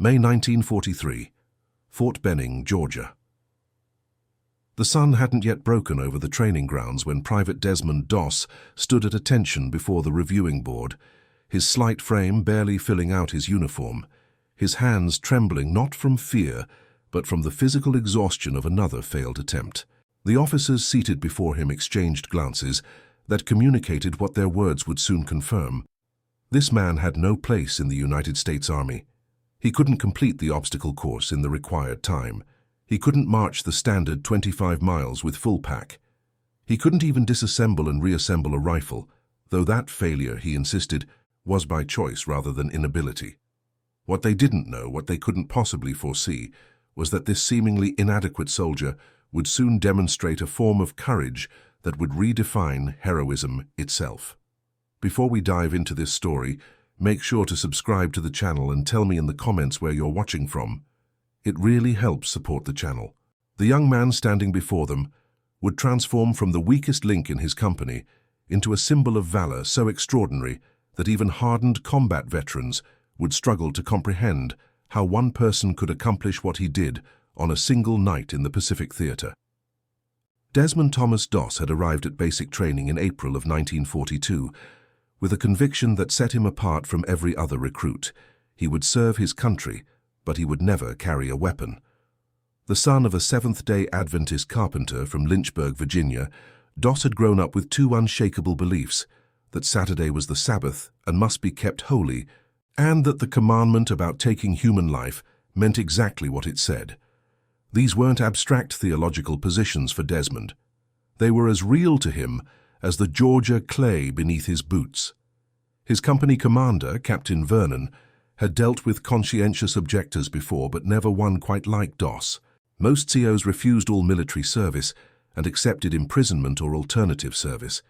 May 1943, Fort Benning, Georgia. The sun hadn't yet broken over the training grounds when Private Desmond Doss stood at attention before the reviewing board, his slight frame barely filling out his uniform, his hands trembling not from fear, but from the physical exhaustion of another failed attempt. The officers seated before him exchanged glances that communicated what their words would soon confirm. This man had no place in the United States Army. He couldn't complete the obstacle course in the required time. He couldn't march the standard 25 miles with full pack. He couldn't even disassemble and reassemble a rifle, though that failure, he insisted, was by choice rather than inability. What they didn't know, what they couldn't possibly foresee, was that this seemingly inadequate soldier would soon demonstrate a form of courage that would redefine heroism itself. Before we dive into this story, make sure to subscribe to the channel and tell me in the comments where you're watching from. It really helps support the channel. The young man standing before them would transform from the weakest link in his company into a symbol of valor so extraordinary that even hardened combat veterans would struggle to comprehend how one person could accomplish what he did on a single night in the Pacific Theater. Desmond Thomas Doss had arrived at basic training in April of 1942 with a conviction that set him apart from every other recruit. He would serve his country, but he would never carry a weapon. The son of a Seventh-day Adventist carpenter from Lynchburg, Virginia, Doss had grown up with two unshakable beliefs: that Saturday was the Sabbath and must be kept holy, and that the commandment about taking human life meant exactly what it said. These weren't abstract theological positions for Desmond. They were as real to him as the Georgia clay beneath his boots. His company commander, Captain Vernon, had dealt with conscientious objectors before, but never one quite like Doss. Most COs refused all military service and accepted imprisonment or alternative service.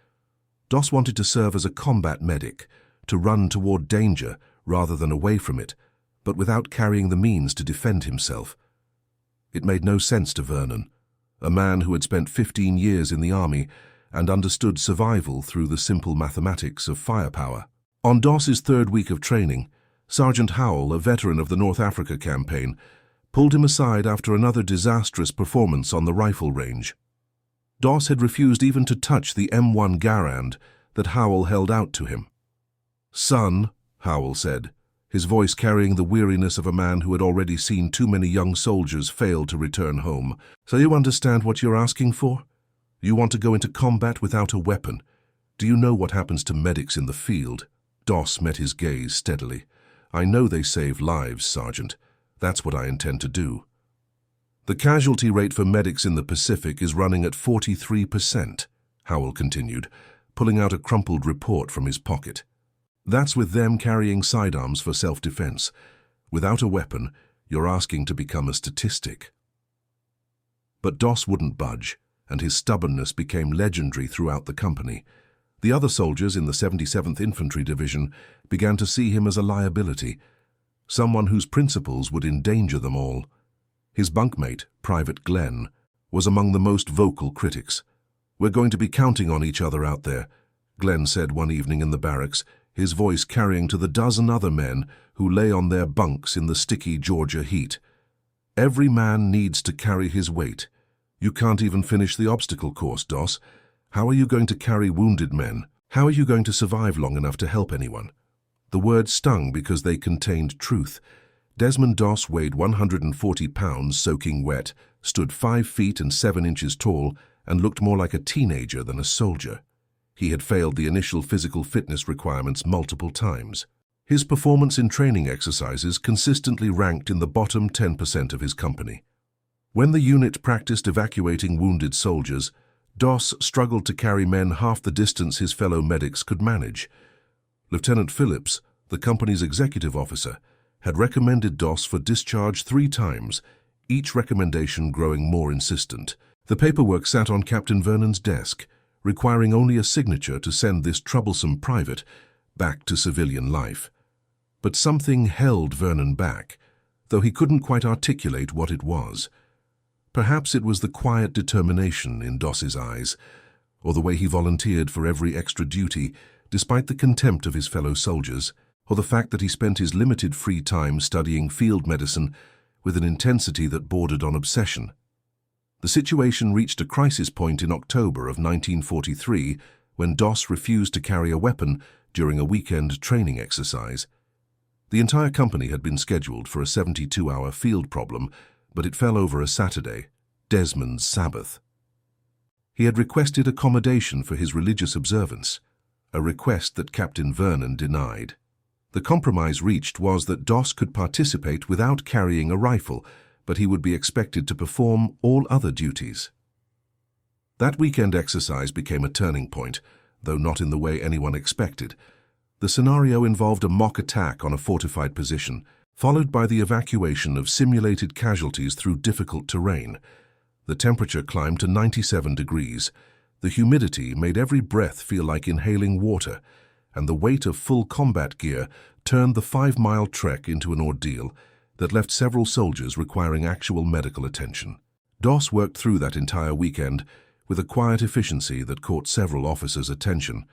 Doss wanted to serve as a combat medic, to run toward danger rather than away from it, but without carrying the means to defend himself. It made no sense to Vernon, a man who had spent 15 years in the army and understood survival through the simple mathematics of firepower. On Doss's third week of training, Sergeant Howell, a veteran of the North Africa campaign, pulled him aside after another disastrous performance on the rifle range. Doss had refused even to touch the M1 Garand that Howell held out to him. "Son," Howell said, his voice carrying the weariness of a man who had already seen too many young soldiers fail to return home. "So you understand what you're asking for? You want to go into combat without a weapon. Do you know what happens to medics in the field?" Doss met his gaze steadily. "I know they save lives, Sergeant. That's what I intend to do." "The casualty rate for medics in the Pacific is running at 43%, Howell continued, pulling out a crumpled report from his pocket. "That's with them carrying sidearms for self-defense. Without a weapon, you're asking to become a statistic." But Doss wouldn't budge, and his stubbornness became legendary throughout the company. The other soldiers in the 77th Infantry Division began to see him as a liability, someone whose principles would endanger them all. His bunkmate, Private Glenn, was among the most vocal critics. "We're going to be counting on each other out there," Glenn said one evening in the barracks, his voice carrying to the dozen other men who lay on their bunks in the sticky Georgia heat. "Every man needs to carry his weight. You can't even finish the obstacle course, Doss. How are you going to carry wounded men? How are you going to survive long enough to help anyone?" The words stung because they contained truth. Desmond Doss weighed 140 pounds soaking wet, stood 5 feet and 7 inches tall, and looked more like a teenager than a soldier. He had failed the initial physical fitness requirements multiple times. His performance in training exercises consistently ranked in the bottom 10% of his company. When the unit practiced evacuating wounded soldiers, Doss struggled to carry men half the distance his fellow medics could manage. Lieutenant Phillips, the company's executive officer, had recommended Doss for discharge 3 times, each recommendation growing more insistent. The paperwork sat on Captain Vernon's desk, requiring only a signature to send this troublesome private back to civilian life. But something held Vernon back, though he couldn't quite articulate what it was. Perhaps it was the quiet determination in Doss's eyes, or the way he volunteered for every extra duty, despite the contempt of his fellow soldiers, or the fact that he spent his limited free time studying field medicine with an intensity that bordered on obsession. The situation reached a crisis point in October of 1943 when Doss refused to carry a weapon during a weekend training exercise. The entire company had been scheduled for a 72-hour field problem, but it fell over a Saturday, Desmond's Sabbath. He had requested accommodation for his religious observance, a request that Captain Vernon denied. The compromise reached was that Doss could participate without carrying a rifle, but he would be expected to perform all other duties. That weekend exercise became a turning point, though not in the way anyone expected. The scenario involved a mock attack on a fortified position, followed by the evacuation of simulated casualties through difficult terrain. The temperature climbed to 97 degrees. The humidity made every breath feel like inhaling water, and the weight of full combat gear turned the 5-mile trek into an ordeal that left several soldiers requiring actual medical attention. Doss worked through that entire weekend with a quiet efficiency that caught several officers' attention.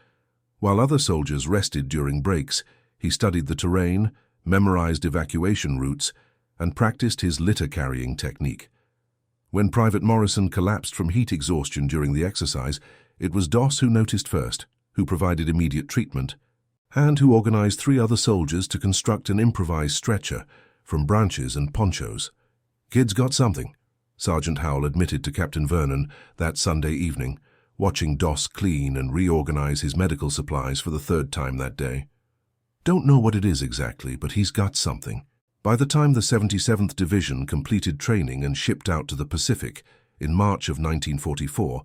While other soldiers rested during breaks, he studied the terrain, memorized evacuation routes, and practiced his litter-carrying technique. When Private Morrison collapsed from heat exhaustion during the exercise, it was Doss who noticed first, who provided immediate treatment, and who organized 3 other soldiers to construct an improvised stretcher from branches and ponchos. "Kid's got something," Sergeant Howell admitted to Captain Vernon that Sunday evening, watching Doss clean and reorganize his medical supplies for the 3rd time that day. "Don't know what it is exactly, but he's got something." By the time the 77th Division completed training and shipped out to the Pacific in March of 1944,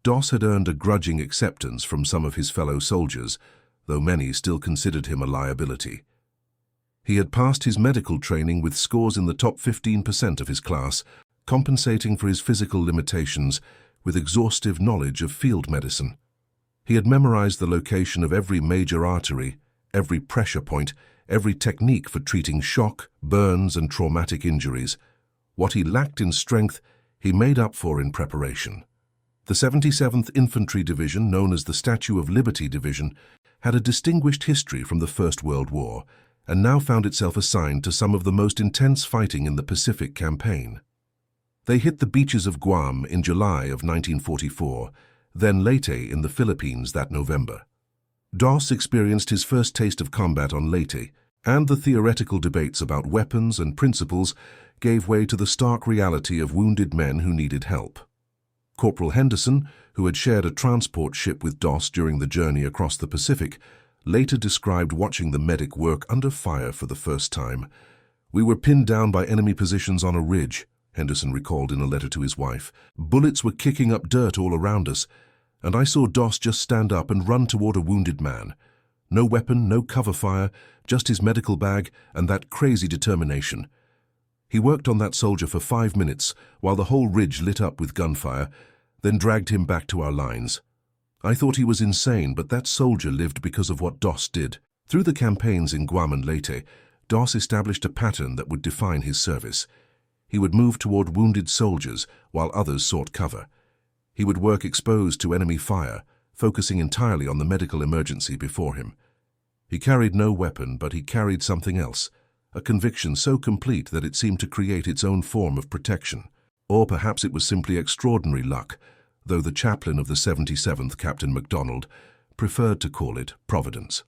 Doss had earned a grudging acceptance from some of his fellow soldiers, though many still considered him a liability. He had passed his medical training with scores in the top 15% of his class, compensating for his physical limitations with exhaustive knowledge of field medicine. He had memorized the location of every major artery, every pressure point, every technique for treating shock, burns, and traumatic injuries. What he lacked in strength, he made up for in preparation. The 77th Infantry Division, known as the Statue of Liberty Division, had a distinguished history from the First World War, and now found itself assigned to some of the most intense fighting in the Pacific Campaign. They hit the beaches of Guam in July of 1944, then Leyte in the Philippines that November. Doss experienced his first taste of combat on Leyte, and the theoretical debates about weapons and principles gave way to the stark reality of wounded men who needed help. Corporal Henderson, who had shared a transport ship with Doss during the journey across the Pacific, later described watching the medic work under fire for the first time. "We were pinned down by enemy positions on a ridge," Henderson recalled in a letter to his wife. "Bullets were kicking up dirt all around us, and I saw Doss just stand up and run toward a wounded man. No weapon, no cover fire, just his medical bag and that crazy determination. He worked on that soldier for 5 minutes while the whole ridge lit up with gunfire, then dragged him back to our lines. I thought he was insane, but that soldier lived because of what Doss did." Through the campaigns in Guam and Leyte, Doss established a pattern that would define his service. He would move toward wounded soldiers while others sought cover. He would work exposed to enemy fire, focusing entirely on the medical emergency before him. He carried no weapon, but he carried something else, a conviction so complete that it seemed to create its own form of protection. Or perhaps it was simply extraordinary luck, though the chaplain of the 77th, Captain MacDonald, preferred to call it providence.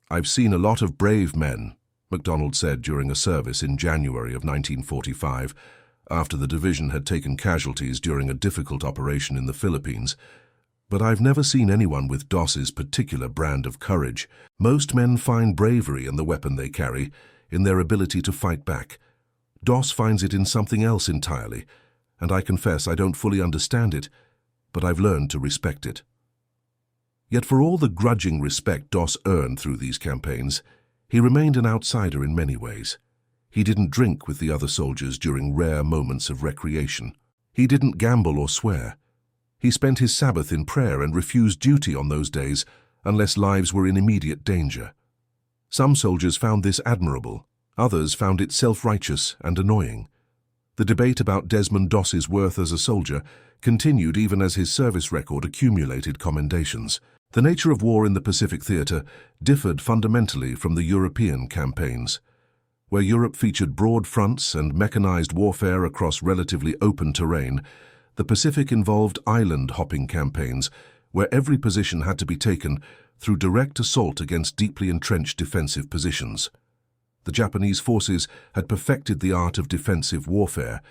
"I've seen a lot of brave men," MacDonald said during a service in January of 1945, after the division had taken casualties during a difficult operation in the Philippines. "But I've never seen anyone with Doss's particular brand of courage. Most men find bravery in the weapon they carry, in their ability to fight back. Doss finds it in something else entirely, and I confess I don't fully understand it, but I've learned to respect it." Yet for all the grudging respect Doss earned through these campaigns, he remained an outsider in many ways. He didn't drink with the other soldiers during rare moments of recreation. He didn't gamble or swear. He spent his Sabbath in prayer and refused duty on those days unless lives were in immediate danger. Some soldiers found this admirable, others found it self-righteous and annoying. The debate about Desmond Doss's worth as a soldier continued even as his service record accumulated commendations. The nature of war in the Pacific theater differed fundamentally from the European campaigns. Where Europe featured broad fronts and mechanized warfare across relatively open terrain, the Pacific involved island-hopping campaigns where every position had to be taken through direct assault against deeply entrenched defensive positions. The Japanese forces had perfected the art of defensive warfare,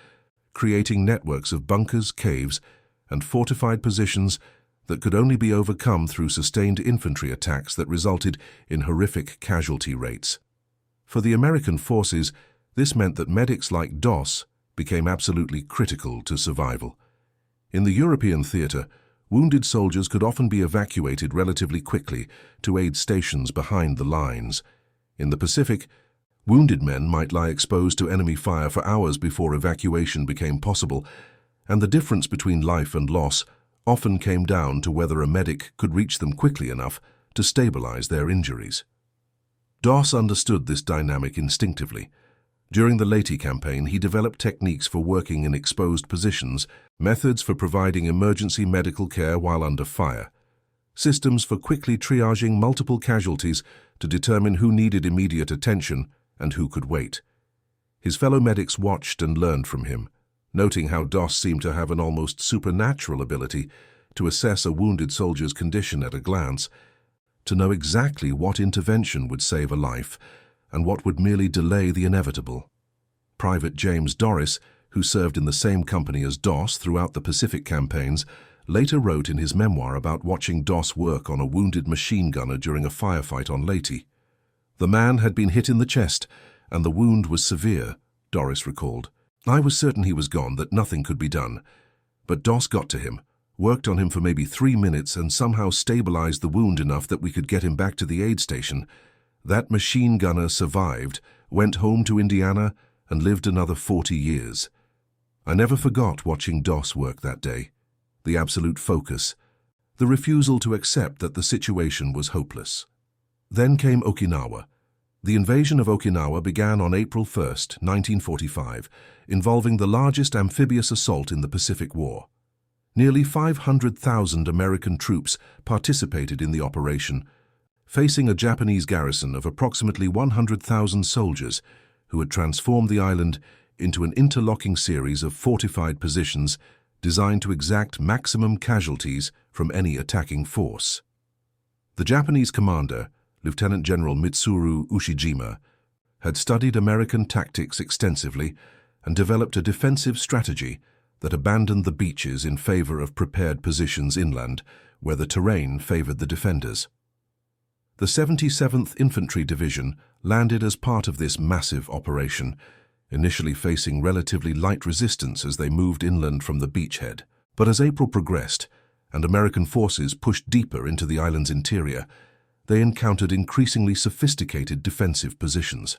creating networks of bunkers, caves, and fortified positions that could only be overcome through sustained infantry attacks that resulted in horrific casualty rates. For the American forces, this meant that medics like Doss became absolutely critical to survival. In the European theater, wounded soldiers could often be evacuated relatively quickly to aid stations behind the lines. In the Pacific, wounded men might lie exposed to enemy fire for hours before evacuation became possible, and the difference between life and loss often came down to whether a medic could reach them quickly enough to stabilize their injuries. Doss understood this dynamic instinctively. During the Leyte campaign, he developed techniques for working in exposed positions, methods for providing emergency medical care while under fire, systems for quickly triaging multiple casualties to determine who needed immediate attention and who could wait. His fellow medics watched and learned from him, noting how Doss seemed to have an almost supernatural ability to assess a wounded soldier's condition at a glance, to know exactly what intervention would save a life and what would merely delay the inevitable. Private James Dorris, who served in the same company as Doss throughout the Pacific campaigns, later wrote in his memoir about watching Doss work on a wounded machine gunner during a firefight on Leyte. The man had been hit in the chest, and the wound was severe, Dorris recalled. I was certain he was gone, that nothing could be done. But Doss got to him, worked on him for maybe 3 minutes, and somehow stabilized the wound enough that we could get him back to the aid station. That machine gunner survived, went home to Indiana, and lived another 40 years. I never forgot watching Doss work that day. The absolute focus, the refusal to accept that the situation was hopeless. Then came Okinawa. The invasion of Okinawa began on April 1, 1945, involving the largest amphibious assault in the Pacific War. Nearly 500,000 American troops participated in the operation, facing a Japanese garrison of approximately 100,000 soldiers who had transformed the island into an interlocking series of fortified positions designed to exact maximum casualties from any attacking force. The Japanese commander, Lieutenant General Mitsuru Ushijima, had studied American tactics extensively and developed a defensive strategy that abandoned the beaches in favor of prepared positions inland, where the terrain favored the defenders. The 77th Infantry Division landed as part of this massive operation, initially facing relatively light resistance as they moved inland from the beachhead. But as April progressed and American forces pushed deeper into the island's interior, they encountered increasingly sophisticated defensive positions.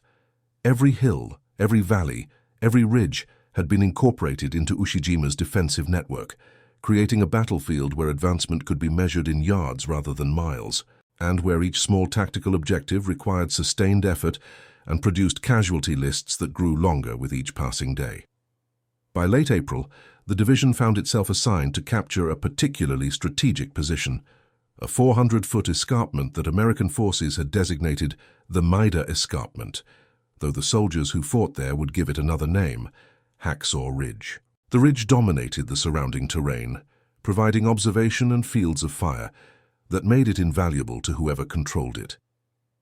Every hill, every valley, every ridge had been incorporated into Ushijima's defensive network, creating a battlefield where advancement could be measured in yards rather than miles, and where each small tactical objective required sustained effort and produced casualty lists that grew longer with each passing day. By late April, the division found itself assigned to capture a particularly strategic position, a 400-foot escarpment that American forces had designated the Maida Escarpment, though the soldiers who fought there would give it another name, Hacksaw Ridge. The ridge dominated the surrounding terrain, providing observation and fields of fire that made it invaluable to whoever controlled it.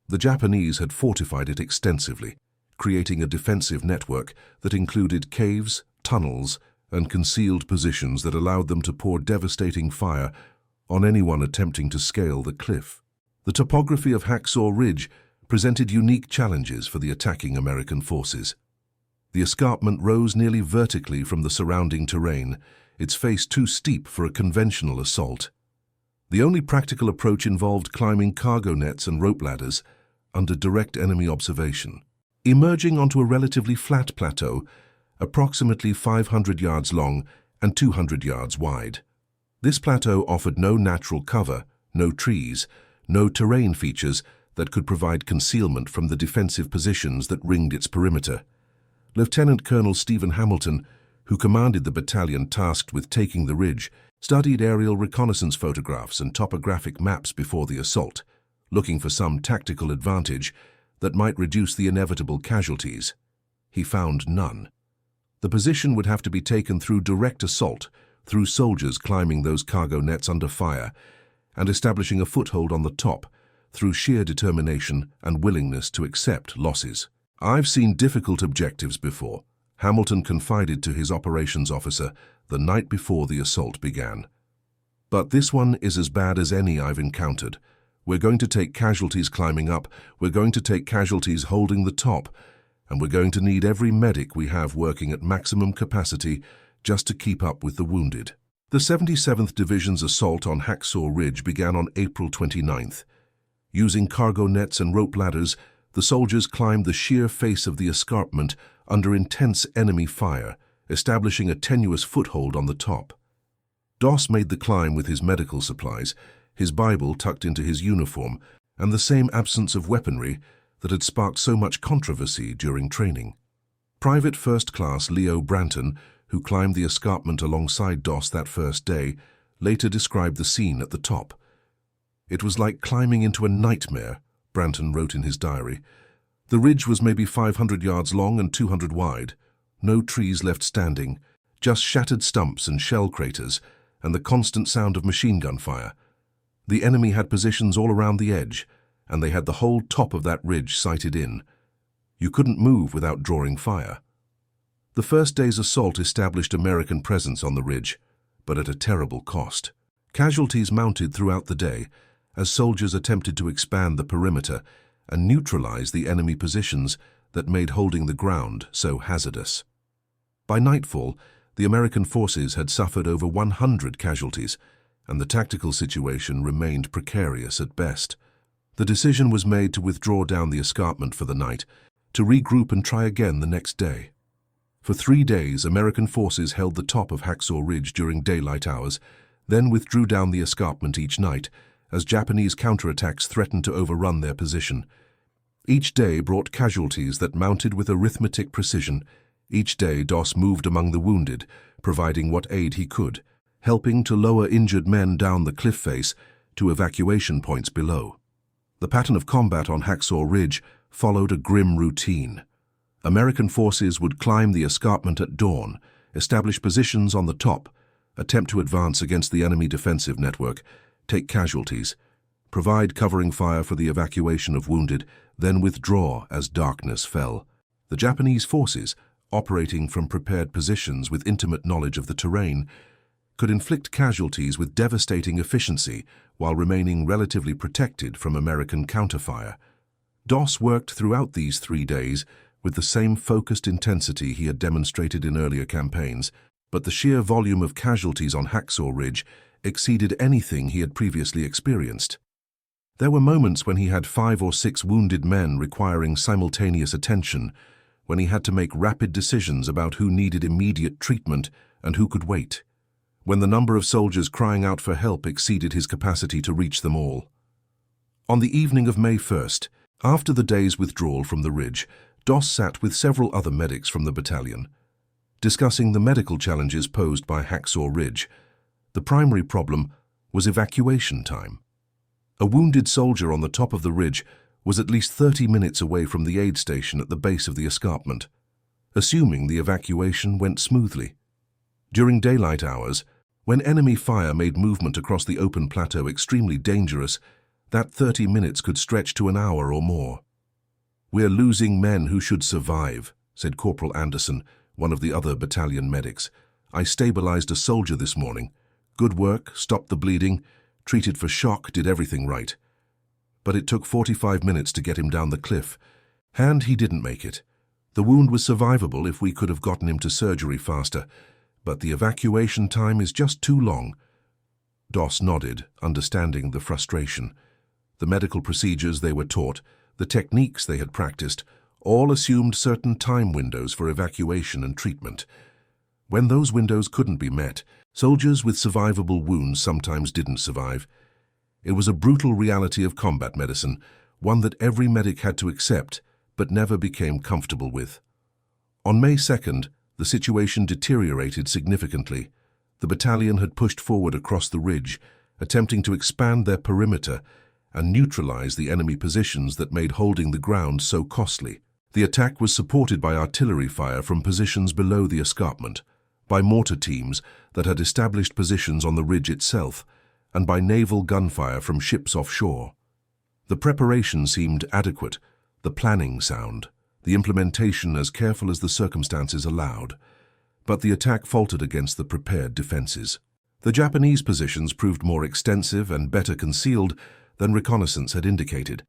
The Japanese had fortified it extensively, creating a defensive network that included caves, tunnels, and concealed positions that allowed them to pour devastating fire on anyone attempting to scale the cliff. The topography of Hacksaw Ridge presented unique challenges for the attacking American forces. The escarpment rose nearly vertically from the surrounding terrain, its face too steep for a conventional assault. The only practical approach involved climbing cargo nets and rope ladders under direct enemy observation. Emerging onto a relatively flat plateau, approximately 500 yards long and 200 yards wide. This plateau offered no natural cover, no trees, no terrain features that could provide concealment from the defensive positions that ringed its perimeter. Lieutenant Colonel Stephen Hamilton, who commanded the battalion tasked with taking the ridge, studied aerial reconnaissance photographs and topographic maps before the assault, looking for some tactical advantage that might reduce the inevitable casualties. He found none. The position would have to be taken through direct assault, through soldiers climbing those cargo nets under fire and establishing a foothold on the top, through sheer determination and willingness to accept losses. "I've seen difficult objectives before," Hamilton confided to his operations officer the night before the assault began. "But this one is as bad as any I've encountered. We're going to take casualties climbing up, we're going to take casualties holding the top, and we're going to need every medic we have working at maximum capacity just to keep up with the wounded." The 77th Division's assault on Hacksaw Ridge began on April 29th. Using cargo nets and rope ladders, the soldiers climbed the sheer face of the escarpment under intense enemy fire, establishing a tenuous foothold on the top. Doss made the climb with his medical supplies, his Bible tucked into his uniform, and the same absence of weaponry that had sparked so much controversy during training. Private First Class Leo Branton, who climbed the escarpment alongside Doss that first day, later described the scene at the top. "It was like climbing into a nightmare," Branton wrote in his diary. "The ridge was maybe 500 yards long and 200 wide. No trees left standing, just shattered stumps and shell craters, and the constant sound of machine gun fire. The enemy had positions all around the edge, and they had the whole top of that ridge sighted in. You couldn't move without drawing fire." The first day's assault established American presence on the ridge, but at a terrible cost. Casualties mounted throughout the day as soldiers attempted to expand the perimeter and neutralize the enemy positions that made holding the ground so hazardous. By nightfall, the American forces had suffered over 100 casualties, and the tactical situation remained precarious at best. The decision was made to withdraw down the escarpment for the night, to regroup and try again the next day. For 3 days, American forces held the top of Hacksaw Ridge during daylight hours, then withdrew down the escarpment each night as Japanese counterattacks threatened to overrun their position. Each day brought casualties that mounted with arithmetic precision. Each day Doss moved among the wounded, providing what aid he could, helping to lower injured men down the cliff face to evacuation points below. The pattern of combat on Hacksaw Ridge followed a grim routine. American forces would climb the escarpment at dawn, establish positions on the top, attempt to advance against the enemy defensive network, take casualties, provide covering fire for the evacuation of wounded, then withdraw as darkness fell. The Japanese forces, operating from prepared positions with intimate knowledge of the terrain, could inflict casualties with devastating efficiency while remaining relatively protected from American counterfire. Doss worked throughout these 3 days with the same focused intensity he had demonstrated in earlier campaigns, but the sheer volume of casualties on Hacksaw Ridge exceeded anything he had previously experienced. There were moments when he had 5 or 6 wounded men requiring simultaneous attention, when he had to make rapid decisions about who needed immediate treatment and who could wait, when the number of soldiers crying out for help exceeded his capacity to reach them all. On the evening of May 1st, after the day's withdrawal from the ridge, Doss sat with several other medics from the battalion, discussing the medical challenges posed by Hacksaw Ridge. The primary problem was evacuation time. A wounded soldier on the top of the ridge was at least 30 minutes away from the aid station at the base of the escarpment, assuming the evacuation went smoothly. During daylight hours, when enemy fire made movement across the open plateau extremely dangerous, that 30 minutes could stretch to an hour or more. "We're losing men who should survive," said Corporal Anderson, one of the other battalion medics. "I stabilized a soldier this morning. Good work, stopped the bleeding, treated for shock, did everything right. But it took 45 minutes to get him down the cliff, and he didn't make it. The wound was survivable if we could have gotten him to surgery faster, but the evacuation time is just too long." Doss nodded, understanding the frustration. The medical procedures they were taught, the techniques they had practiced, all assumed certain time windows for evacuation and treatment. When those windows couldn't be met, soldiers with survivable wounds sometimes didn't survive. It was a brutal reality of combat medicine, one that every medic had to accept but never became comfortable with. On May 2nd, The situation deteriorated significantly. The battalion had pushed forward across the ridge, attempting to expand their perimeter and neutralize the enemy positions that made holding the ground so costly. The attack was supported by artillery fire from positions below the escarpment, by mortar teams that had established positions on the ridge itself, and by naval gunfire from ships offshore. The preparation seemed adequate, the planning sound, the implementation as careful as the circumstances allowed, but the attack faltered against the prepared defenses. The Japanese positions proved more extensive and better concealed than reconnaissance had indicated.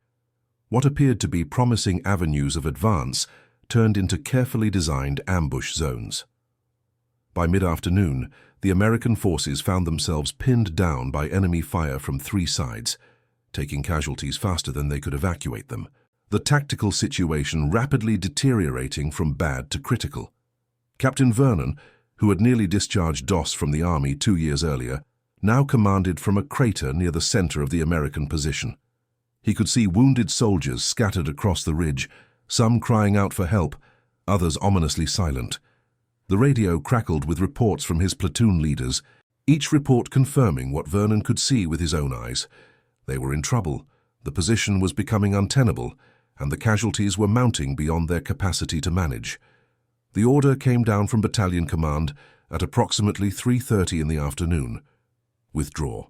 What appeared to be promising avenues of advance turned into carefully designed ambush zones. By mid-afternoon, the American forces found themselves pinned down by enemy fire from three sides, taking casualties faster than they could evacuate them. The tactical situation rapidly deteriorating from bad to critical. Captain Vernon, who had nearly discharged Doss from the army 2 years earlier, now commanded from a crater near the center of the American position. He could see wounded soldiers scattered across the ridge, some crying out for help, others ominously silent. The radio crackled with reports from his platoon leaders, each report confirming what Vernon could see with his own eyes. They were in trouble, the position was becoming untenable, and the casualties were mounting beyond their capacity to manage. The order came down from battalion command at approximately 3:30 in the afternoon. Withdraw.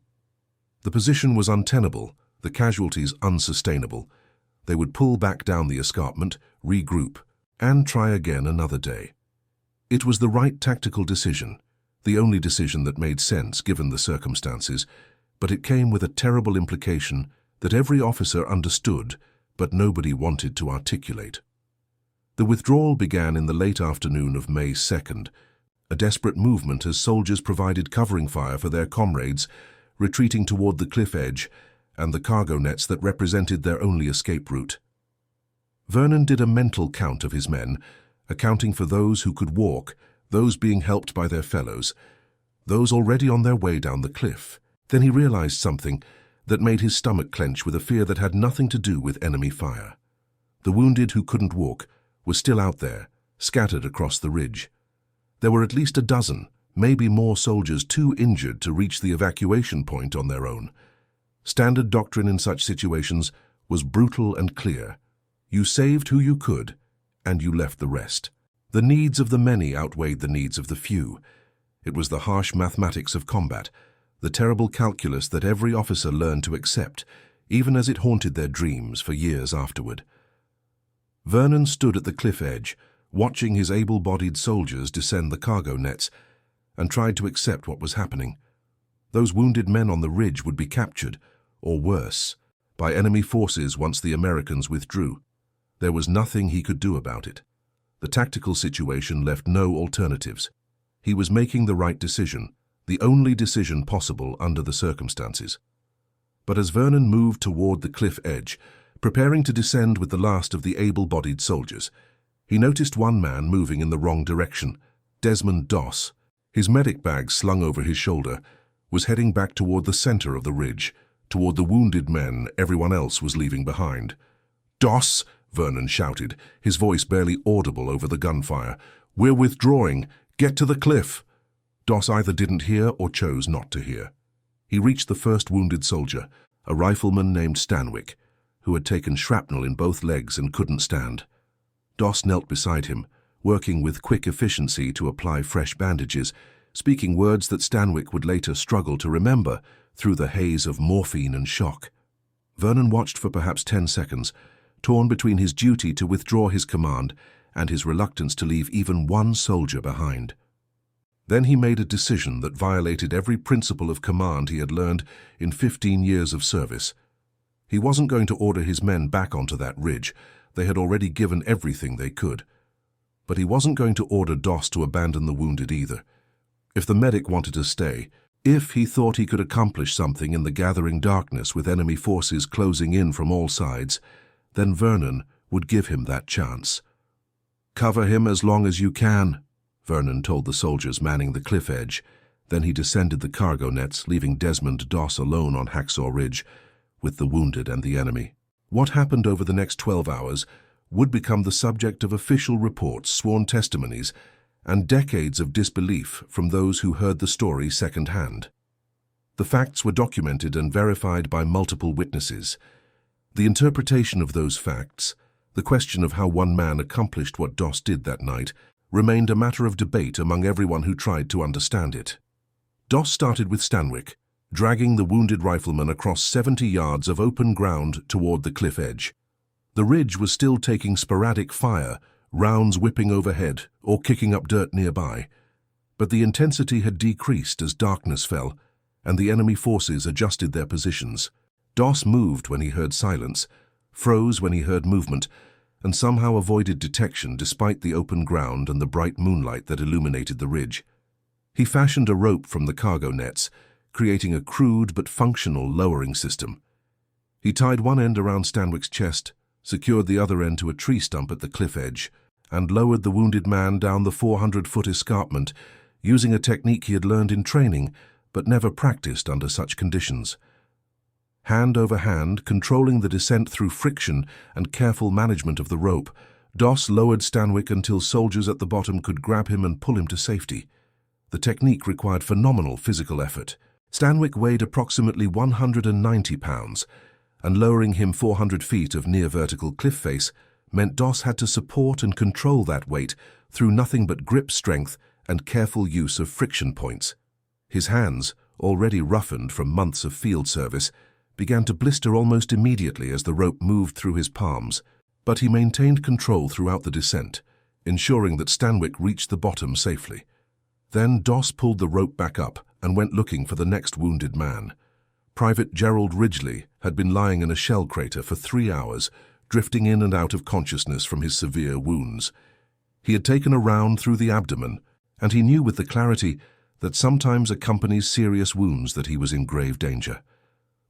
The position was untenable, the casualties unsustainable. They would pull back down the escarpment, regroup, and try again another day. It was the right tactical decision, the only decision that made sense given the circumstances, but it came with a terrible implication that every officer understood, but nobody wanted to articulate. The withdrawal began in the late afternoon of May 2nd, a desperate movement as soldiers provided covering fire for their comrades, retreating toward the cliff edge and the cargo nets that represented their only escape route. Vernon did a mental count of his men, accounting for those who could walk, those being helped by their fellows, those already on their way down the cliff. Then he realized something that made his stomach clench with a fear that had nothing to do with enemy fire. The wounded who couldn't walk were still out there, scattered across the ridge. There were at least a dozen, maybe more soldiers too injured to reach the evacuation point on their own. Standard doctrine in such situations was brutal and clear. You saved who you could, and you left the rest. The needs of the many outweighed the needs of the few. It was the harsh mathematics of combat, the terrible calculus that every officer learned to accept, even as it haunted their dreams for years afterward. Vernon stood at the cliff edge, watching his able-bodied soldiers descend the cargo nets, and tried to accept what was happening. Those wounded men on the ridge would be captured, or worse, by enemy forces once the Americans withdrew. There was nothing he could do about it. The tactical situation left no alternatives. He was making the right decision, the only decision possible under the circumstances. But as Vernon moved toward the cliff edge, preparing to descend with the last of the able-bodied soldiers, he noticed one man moving in the wrong direction. Desmond Doss, his medic bag slung over his shoulder, was heading back toward the center of the ridge, toward the wounded men everyone else was leaving behind. "Doss!" Vernon shouted, his voice barely audible over the gunfire. "We're withdrawing. Get to the cliff." Doss either didn't hear or chose not to hear. He reached the first wounded soldier, a rifleman named Stanwick, who had taken shrapnel in both legs and couldn't stand. Doss knelt beside him, working with quick efficiency to apply fresh bandages, speaking words that Stanwick would later struggle to remember through the haze of morphine and shock. Vernon watched for perhaps 10 seconds, torn between his duty to withdraw his command and his reluctance to leave even one soldier behind. Then he made a decision that violated every principle of command he had learned in 15 years of service. He wasn't going to order his men back onto that ridge. They had already given everything they could. But he wasn't going to order Doss to abandon the wounded either. If the medic wanted to stay, if he thought he could accomplish something in the gathering darkness with enemy forces closing in from all sides, then Vernon would give him that chance. "Cover him as long as you can," Vernon told the soldiers manning the cliff edge. Then he descended the cargo nets, leaving Desmond Doss alone on Hacksaw Ridge with the wounded and the enemy. What happened over the next 12 hours would become the subject of official reports, sworn testimonies, and decades of disbelief from those who heard the story secondhand. The facts were documented and verified by multiple witnesses. The interpretation of those facts, the question of how one man accomplished what Doss did that night, remained a matter of debate among everyone who tried to understand it. Doss started with Stanwyck, dragging the wounded rifleman across 70 yards of open ground toward the cliff edge. The ridge was still taking sporadic fire, rounds whipping overhead or kicking up dirt nearby, but the intensity had decreased as darkness fell, and the enemy forces adjusted their positions. Doss moved when he heard silence, froze when he heard movement, and somehow avoided detection despite the open ground and the bright moonlight that illuminated the ridge. He fashioned a rope from the cargo nets, creating a crude but functional lowering system. He tied one end around Stanwyck's chest, secured the other end to a tree stump at the cliff edge, and lowered the wounded man down the 400-foot escarpment, using a technique he had learned in training but never practiced under such conditions. Hand over hand, controlling the descent through friction and careful management of the rope, Doss lowered Stanwyck until soldiers at the bottom could grab him and pull him to safety. The technique required phenomenal physical effort. Stanwyck weighed approximately 190 pounds, and lowering him 400 feet of near-vertical cliff face meant Doss had to support and control that weight through nothing but grip strength and careful use of friction points. His hands, already roughened from months of field service, began to blister almost immediately as the rope moved through his palms, but he maintained control throughout the descent, ensuring that Stanwyck reached the bottom safely. Then Doss pulled the rope back up and went looking for the next wounded man. Private Gerald Ridgely had been lying in a shell crater for 3 hours, drifting in and out of consciousness from his severe wounds. He had taken a round through the abdomen, and he knew with the clarity that sometimes accompanies serious wounds that he was in grave danger.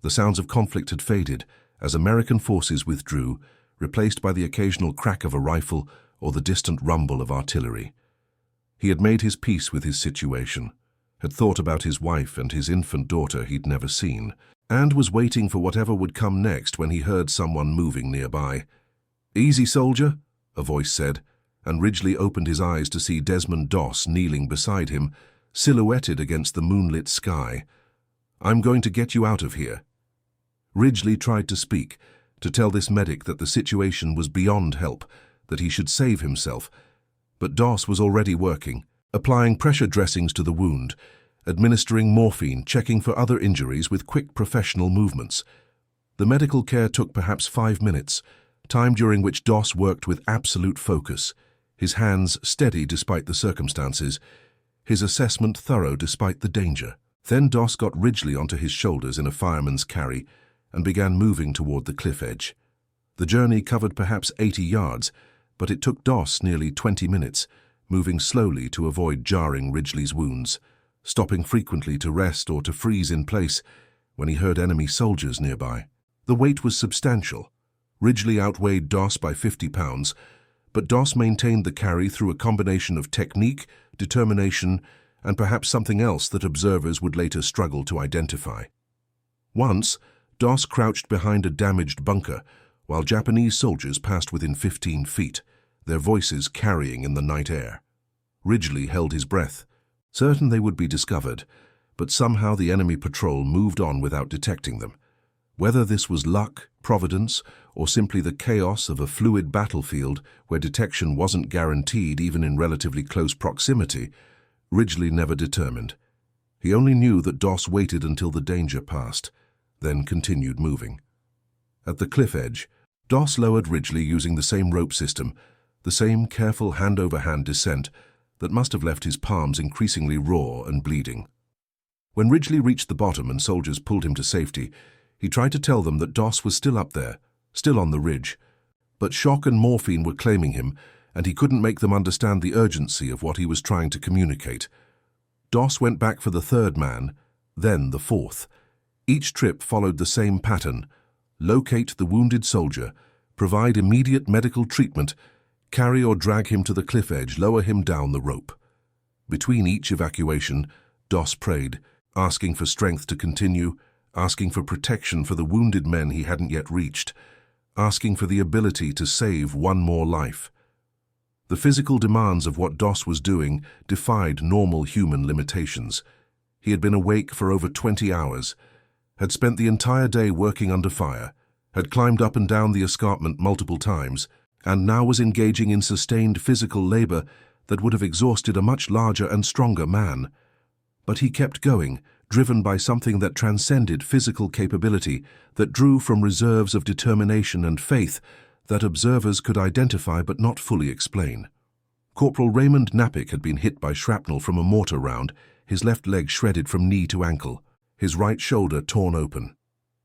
The sounds of conflict had faded as American forces withdrew, replaced by the occasional crack of a rifle or the distant rumble of artillery. He had made his peace with his situation, had thought about his wife and his infant daughter he'd never seen, and was waiting for whatever would come next when he heard someone moving nearby. "Easy, soldier," a voice said, and Ridgely opened his eyes to see Desmond Doss kneeling beside him, silhouetted against the moonlit sky. "I'm going to get you out of here." Ridgely tried to speak, to tell this medic that the situation was beyond help, that he should save himself, but Doss was already working, applying pressure dressings to the wound, administering morphine, checking for other injuries with quick professional movements. The medical care took perhaps 5 minutes, time during which Doss worked with absolute focus, his hands steady despite the circumstances, his assessment thorough despite the danger. Then Doss got Ridgely onto his shoulders in a fireman's carry and began moving toward the cliff edge. The journey covered perhaps 80 yards, but it took Doss nearly 20 minutes, moving slowly to avoid jarring Ridgely's wounds, stopping frequently to rest or to freeze in place when he heard enemy soldiers nearby. The weight was substantial. Ridgely outweighed Doss by 50 pounds, but Doss maintained the carry through a combination of technique, determination, and perhaps something else that observers would later struggle to identify. Once, Doss crouched behind a damaged bunker while Japanese soldiers passed within 15 feet, their voices carrying in the night air. Ridgely held his breath, certain they would be discovered, but somehow the enemy patrol moved on without detecting them. Whether this was luck, providence, or simply the chaos of a fluid battlefield where detection wasn't guaranteed even in relatively close proximity, Ridgely never determined. He only knew that Doss waited until the danger passed, then continued moving. At the cliff edge, Doss lowered Ridgely using the same rope system, the same careful hand-over-hand descent that must have left his palms increasingly raw and bleeding. When Ridgely reached the bottom and soldiers pulled him to safety, he tried to tell them that Doss was still up there, still on the ridge, but shock and morphine were claiming him, and he couldn't make them understand the urgency of what he was trying to communicate. Doss went back for the third man, then the fourth. Each trip followed the same pattern: locate the wounded soldier, provide immediate medical treatment, carry or drag him to the cliff edge, lower him down the rope. Between each evacuation, Doss prayed, asking for strength to continue, asking for protection for the wounded men he hadn't yet reached, asking for the ability to save one more life. The physical demands of what Doss was doing defied normal human limitations. He had been awake for over 20 hours, had spent the entire day working under fire, had climbed up and down the escarpment multiple times, and now was engaging in sustained physical labor that would have exhausted a much larger and stronger man. But he kept going, driven by something that transcended physical capability, that drew from reserves of determination and faith that observers could identify but not fully explain. Corporal Raymond Knappik had been hit by shrapnel from a mortar round, his left leg shredded from knee to ankle, his right shoulder torn open.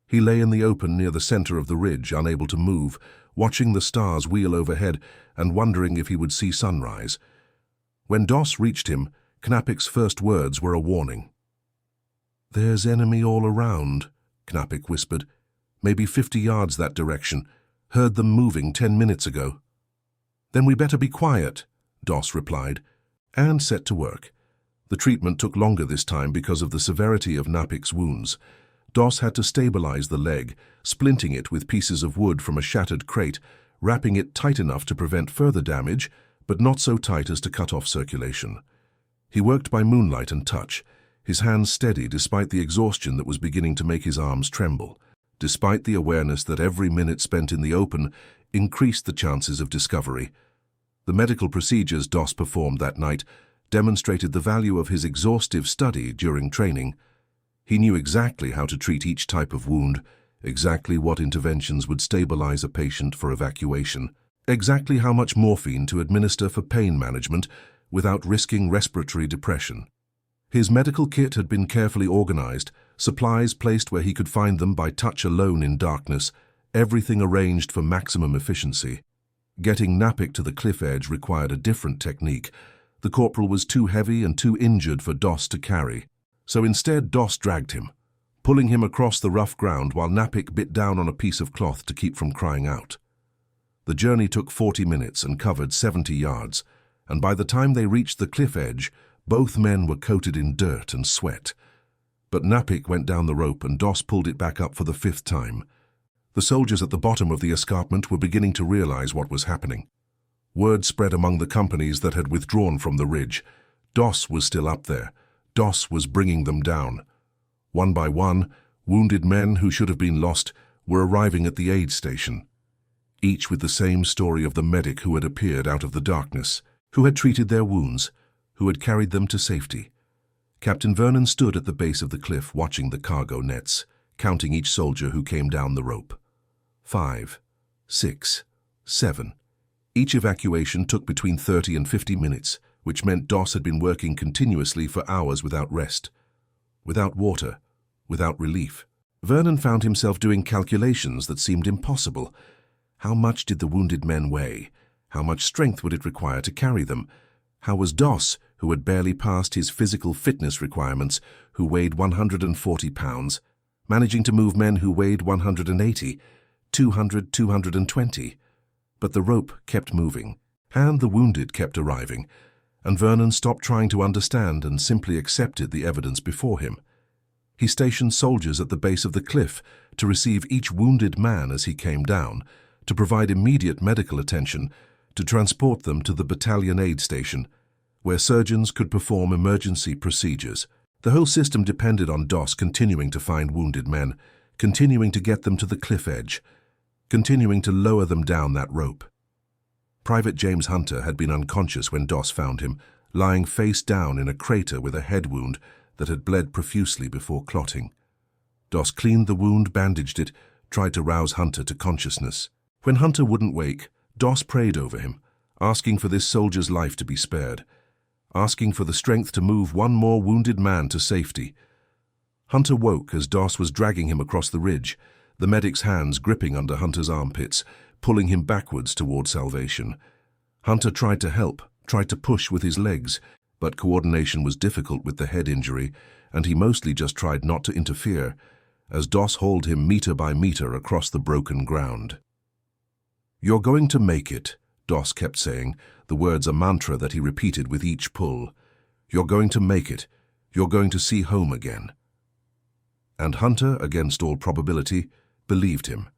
He lay in the open near the center of the ridge, unable to move, watching the stars wheel overhead and wondering if he would see sunrise. When Doss reached him, Knappik's first words were a warning. "There's enemy all around," Knappik whispered. "Maybe 50 yards that direction. Heard them moving 10 minutes ago." "Then we better be quiet," Doss replied, and set to work. The treatment took longer this time because of the severity of Knappik's wounds. Doss had to stabilize the leg, splinting it with pieces of wood from a shattered crate, wrapping it tight enough to prevent further damage, but not so tight as to cut off circulation. He worked by moonlight and touch, his hands steady despite the exhaustion that was beginning to make his arms tremble, despite the awareness that every minute spent in the open increased the chances of discovery. The medical procedures Doss performed that night demonstrated the value of his exhaustive study during training. He knew exactly how to treat each type of wound, exactly what interventions would stabilize a patient for evacuation, exactly how much morphine to administer for pain management without risking respiratory depression. His medical kit had been carefully organized, supplies placed where he could find them by touch alone in darkness, everything arranged for maximum efficiency. Getting Knappik to the cliff edge required a different technique. The corporal was too heavy and too injured for Doss to carry. So instead Doss dragged him, pulling him across the rough ground while Knappik bit down on a piece of cloth to keep from crying out. The journey took 40 minutes and covered 70 yards, and by the time they reached the cliff edge, both men were coated in dirt and sweat. But Knappik went down the rope and Doss pulled it back up for the 5th time. The soldiers at the bottom of the escarpment were beginning to realize what was happening. Word spread among the companies that had withdrawn from the ridge. Doss was still up there. Doss was bringing them down. One by one, wounded men who should have been lost were arriving at the aid station, each with the same story of the medic who had appeared out of the darkness, who had treated their wounds, who had carried them to safety. Captain Vernon stood at the base of the cliff watching the cargo nets, counting each soldier who came down the rope. 5, 6, 7. Each evacuation took between 30 and 50 minutes, which meant Doss had been working continuously for hours without rest, without water, without relief. Vernon found himself doing calculations that seemed impossible. How much did the wounded men weigh? How much strength would it require to carry them? How was Doss, who had barely passed his physical fitness requirements, who weighed 140 pounds, managing to move men who weighed 180, 200, 220? But the rope kept moving, and the wounded kept arriving, and Vernon stopped trying to understand and simply accepted the evidence before him. He stationed soldiers at the base of the cliff to receive each wounded man as he came down, to provide immediate medical attention, to transport them to the battalion aid station, where surgeons could perform emergency procedures. The whole system depended on Doss continuing to find wounded men, continuing to get them to the cliff edge, continuing to lower them down that rope. Private James Hunter had been unconscious when Doss found him, lying face down in a crater with a head wound that had bled profusely before clotting. Doss cleaned the wound, bandaged it, tried to rouse Hunter to consciousness. When Hunter wouldn't wake, Doss prayed over him, asking for this soldier's life to be spared, asking for the strength to move one more wounded man to safety. Hunter woke as Doss was dragging him across the ridge, the medic's hands gripping under Hunter's armpits, pulling him backwards toward salvation. Hunter tried to help, tried to push with his legs, but coordination was difficult with the head injury, and he mostly just tried not to interfere, as Doss hauled him meter by meter across the broken ground. "You're going to make it," Doss kept saying, the words a mantra that he repeated with each pull. "You're going to make it. You're going to see home again." And Hunter, against all probability, believed him.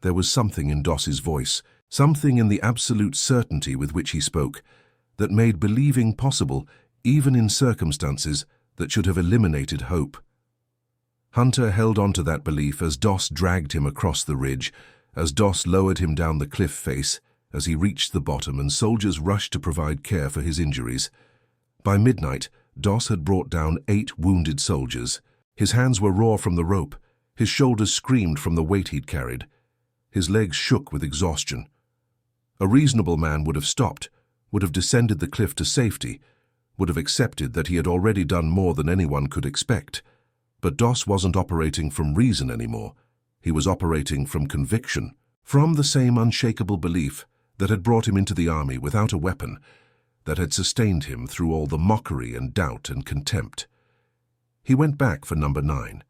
There was something in Doss's voice, Something in the absolute certainty with which he spoke that made believing possible even in circumstances that should have eliminated hope. Hunter held on to that belief as Doss dragged him across the ridge, as Doss lowered him down the cliff face, as he reached the bottom and soldiers rushed to provide care for his injuries. By midnight, Doss had brought down 8 wounded soldiers. His hands were raw from the rope, his shoulders screamed from the weight he'd carried. His legs shook with exhaustion. A reasonable man would have stopped, would have descended the cliff to safety, would have accepted that he had already done more than anyone could expect. But Doss wasn't operating from reason anymore. He was operating from conviction, from the same unshakable belief that had brought him into the army without a weapon, that had sustained him through all the mockery and doubt and contempt. He went back for number 9.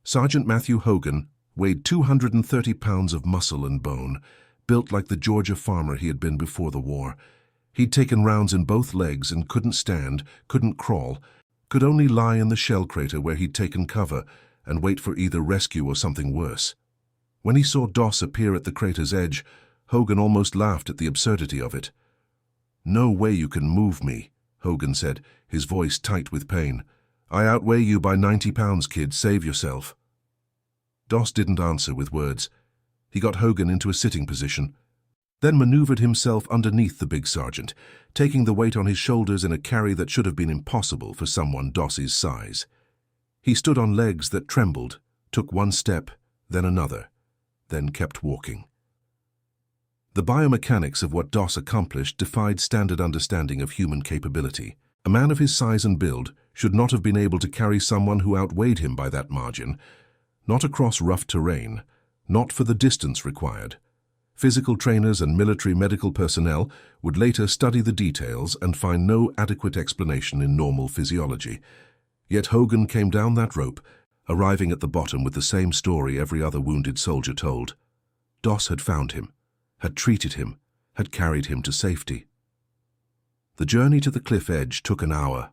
Sergeant Matthew Hogan weighed 230 pounds of muscle and bone, built like the Georgia farmer he had been before the war. He'd taken rounds in both legs and couldn't stand, couldn't crawl, could only lie in the shell crater where he'd taken cover and wait for either rescue or something worse. When he saw Doss appear at the crater's edge, Hogan almost laughed at the absurdity of it. "No way you can move me," Hogan said, his voice tight with pain. "I outweigh you by 90 pounds, kid. Save yourself." Doss didn't answer with words. He got Hogan into a sitting position, then maneuvered himself underneath the big sergeant, taking the weight on his shoulders in a carry that should have been impossible for someone Doss's size. He stood on legs that trembled, took one step, then another, then kept walking. The biomechanics of what Doss accomplished defied standard understanding of human capability. A man of his size and build should not have been able to carry someone who outweighed him by that margin, not across rough terrain, not for the distance required. Physical trainers and military medical personnel would later study the details and find no adequate explanation in normal physiology. Yet Hogan came down that rope, arriving at the bottom with the same story every other wounded soldier told. Doss had found him, had treated him, had carried him to safety. The journey to the cliff edge took an hour.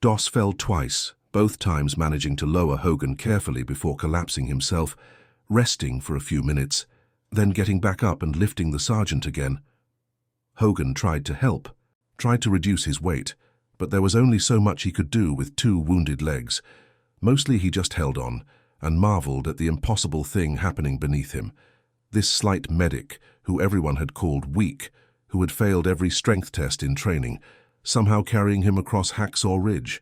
Doss fell twice, both times managing to lower Hogan carefully before collapsing himself, resting for a few minutes, then getting back up and lifting the sergeant again. Hogan tried to help, tried to reduce his weight, but there was only so much he could do with 2 wounded legs. Mostly he just held on and marveled at the impossible thing happening beneath him. This slight medic, who everyone had called weak, who had failed every strength test in training, somehow carrying him across Hacksaw Ridge.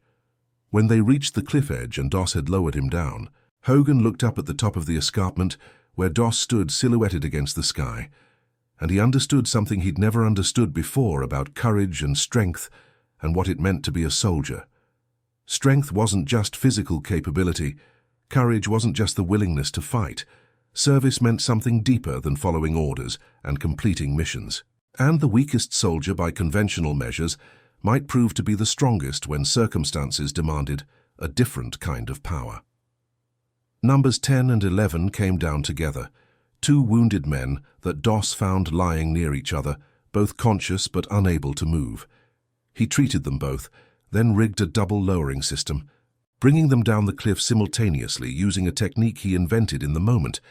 When they reached the cliff edge and Doss had lowered him down, Hogan looked up at the top of the escarpment where Doss stood silhouetted against the sky, and he understood something he'd never understood before about courage and strength and what it meant to be a soldier. Strength wasn't just physical capability. Courage wasn't just the willingness to fight. Service meant something deeper than following orders and completing missions. And the weakest soldier, by conventional measures, might prove to be the strongest when circumstances demanded a different kind of power. Numbers 10 and 11 came down together, 2 wounded men that Doss found lying near each other, both conscious but unable to move. He treated them both, then rigged a double lowering system, bringing them down the cliff simultaneously using a technique he invented in the moment,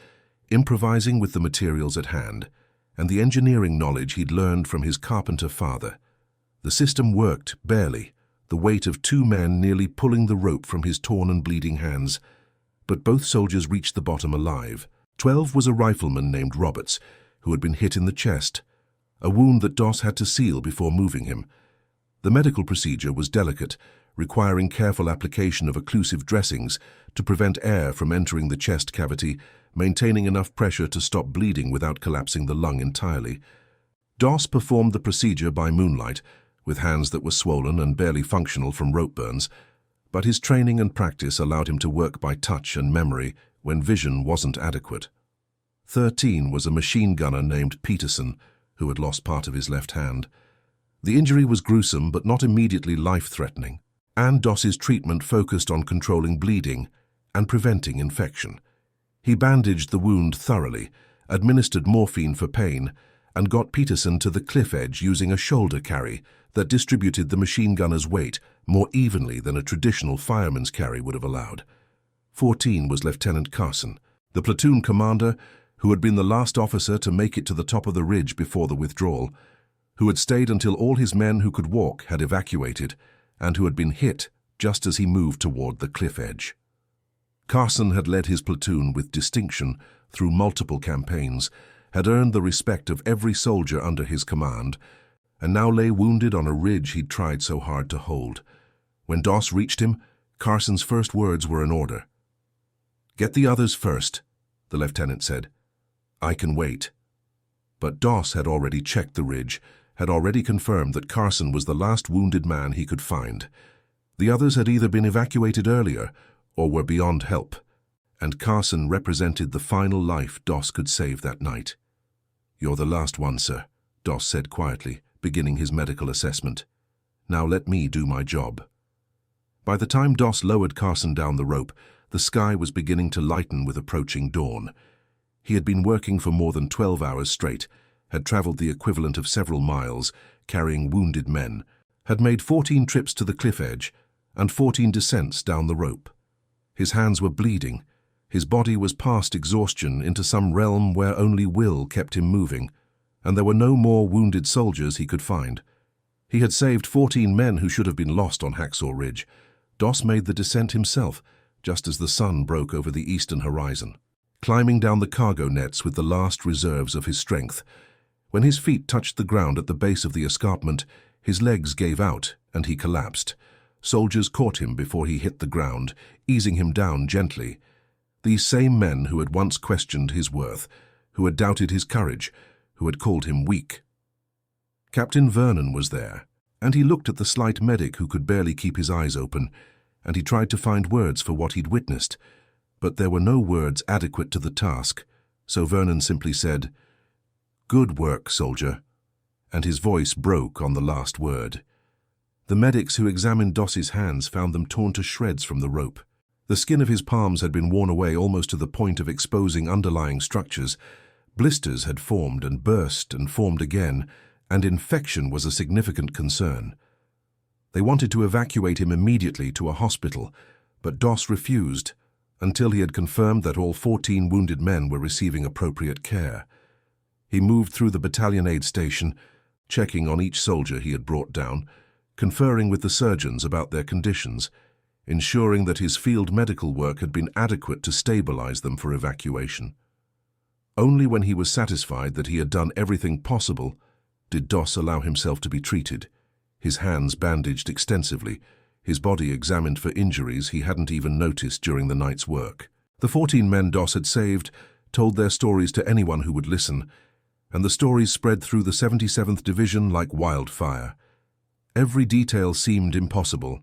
improvising with the materials at hand and the engineering knowledge he'd learned from his carpenter father. The system worked, barely, the weight of 2 men nearly pulling the rope from his torn and bleeding hands. But both soldiers reached the bottom alive. 12 was a rifleman named Roberts, who had been hit in the chest, a wound that Doss had to seal before moving him. The medical procedure was delicate, requiring careful application of occlusive dressings to prevent air from entering the chest cavity, maintaining enough pressure to stop bleeding without collapsing the lung entirely. Doss performed the procedure by moonlight, with hands that were swollen and barely functional from rope burns, but his training and practice allowed him to work by touch and memory when vision wasn't adequate. 13 was a machine gunner named Peterson, who had lost part of his left hand. The injury was gruesome but not immediately life-threatening, and Doss's treatment focused on controlling bleeding and preventing infection. He bandaged the wound thoroughly, administered morphine for pain, and got Peterson to the cliff edge using a shoulder carry that distributed the machine gunner's weight more evenly than a traditional fireman's carry would have allowed. 14 was Lieutenant Carson, the platoon commander who had been the last officer to make it to the top of the ridge before the withdrawal, who had stayed until all his men who could walk had evacuated, and who had been hit just as he moved toward the cliff edge. Carson had led his platoon with distinction through multiple campaigns, had earned the respect of every soldier under his command, and now lay wounded on a ridge he'd tried so hard to hold. When Doss reached him, Carson's first words were in order. "Get the others first," the lieutenant said. "I can wait." But Doss had already checked the ridge, had already confirmed that Carson was the last wounded man he could find. The others had either been evacuated earlier or were beyond help, and Carson represented the final life Doss could save that night. "You're the last one, sir," Doss said quietly, beginning his medical assessment. "Now let me do my job." By the time Doss lowered Carson down the rope, the sky was beginning to lighten with approaching dawn. He had been working for more than 12 hours straight, had traveled the equivalent of several miles, carrying wounded men, had made 14 trips to the cliff edge, and 14 descents down the rope. His hands were bleeding. His body was past exhaustion into some realm where only will kept him moving, and there were no more wounded soldiers he could find. He had saved 14 men who should have been lost on Hacksaw Ridge. Doss made the descent himself, just as the sun broke over the eastern horizon, climbing down the cargo nets with the last reserves of his strength. When his feet touched the ground at the base of the escarpment, his legs gave out and he collapsed. Soldiers caught him before he hit the ground, easing him down gently. These same men who had once questioned his worth, who had doubted his courage, who had called him weak. Captain Vernon was there, and he looked at the slight medic who could barely keep his eyes open, and he tried to find words for what he'd witnessed. But there were no words adequate to the task, so Vernon simply said, "Good work, soldier," and his voice broke on the last word. The medics who examined Doss's hands found them torn to shreds from the rope. The skin of his palms had been worn away almost to the point of exposing underlying structures. Blisters had formed and burst and formed again, and infection was a significant concern. They wanted to evacuate him immediately to a hospital, but Doss refused until he had confirmed that all 14 wounded men were receiving appropriate care. He moved through the battalion aid station, checking on each soldier he had brought down, conferring with the surgeons about their conditions, ensuring that his field medical work had been adequate to stabilize them for evacuation. Only when he was satisfied that he had done everything possible did Doss allow himself to be treated, his hands bandaged extensively, his body examined for injuries he hadn't even noticed during the night's work. The 14 men Doss had saved told their stories to anyone who would listen, and the stories spread through the 77th Division like wildfire. Every detail seemed impossible.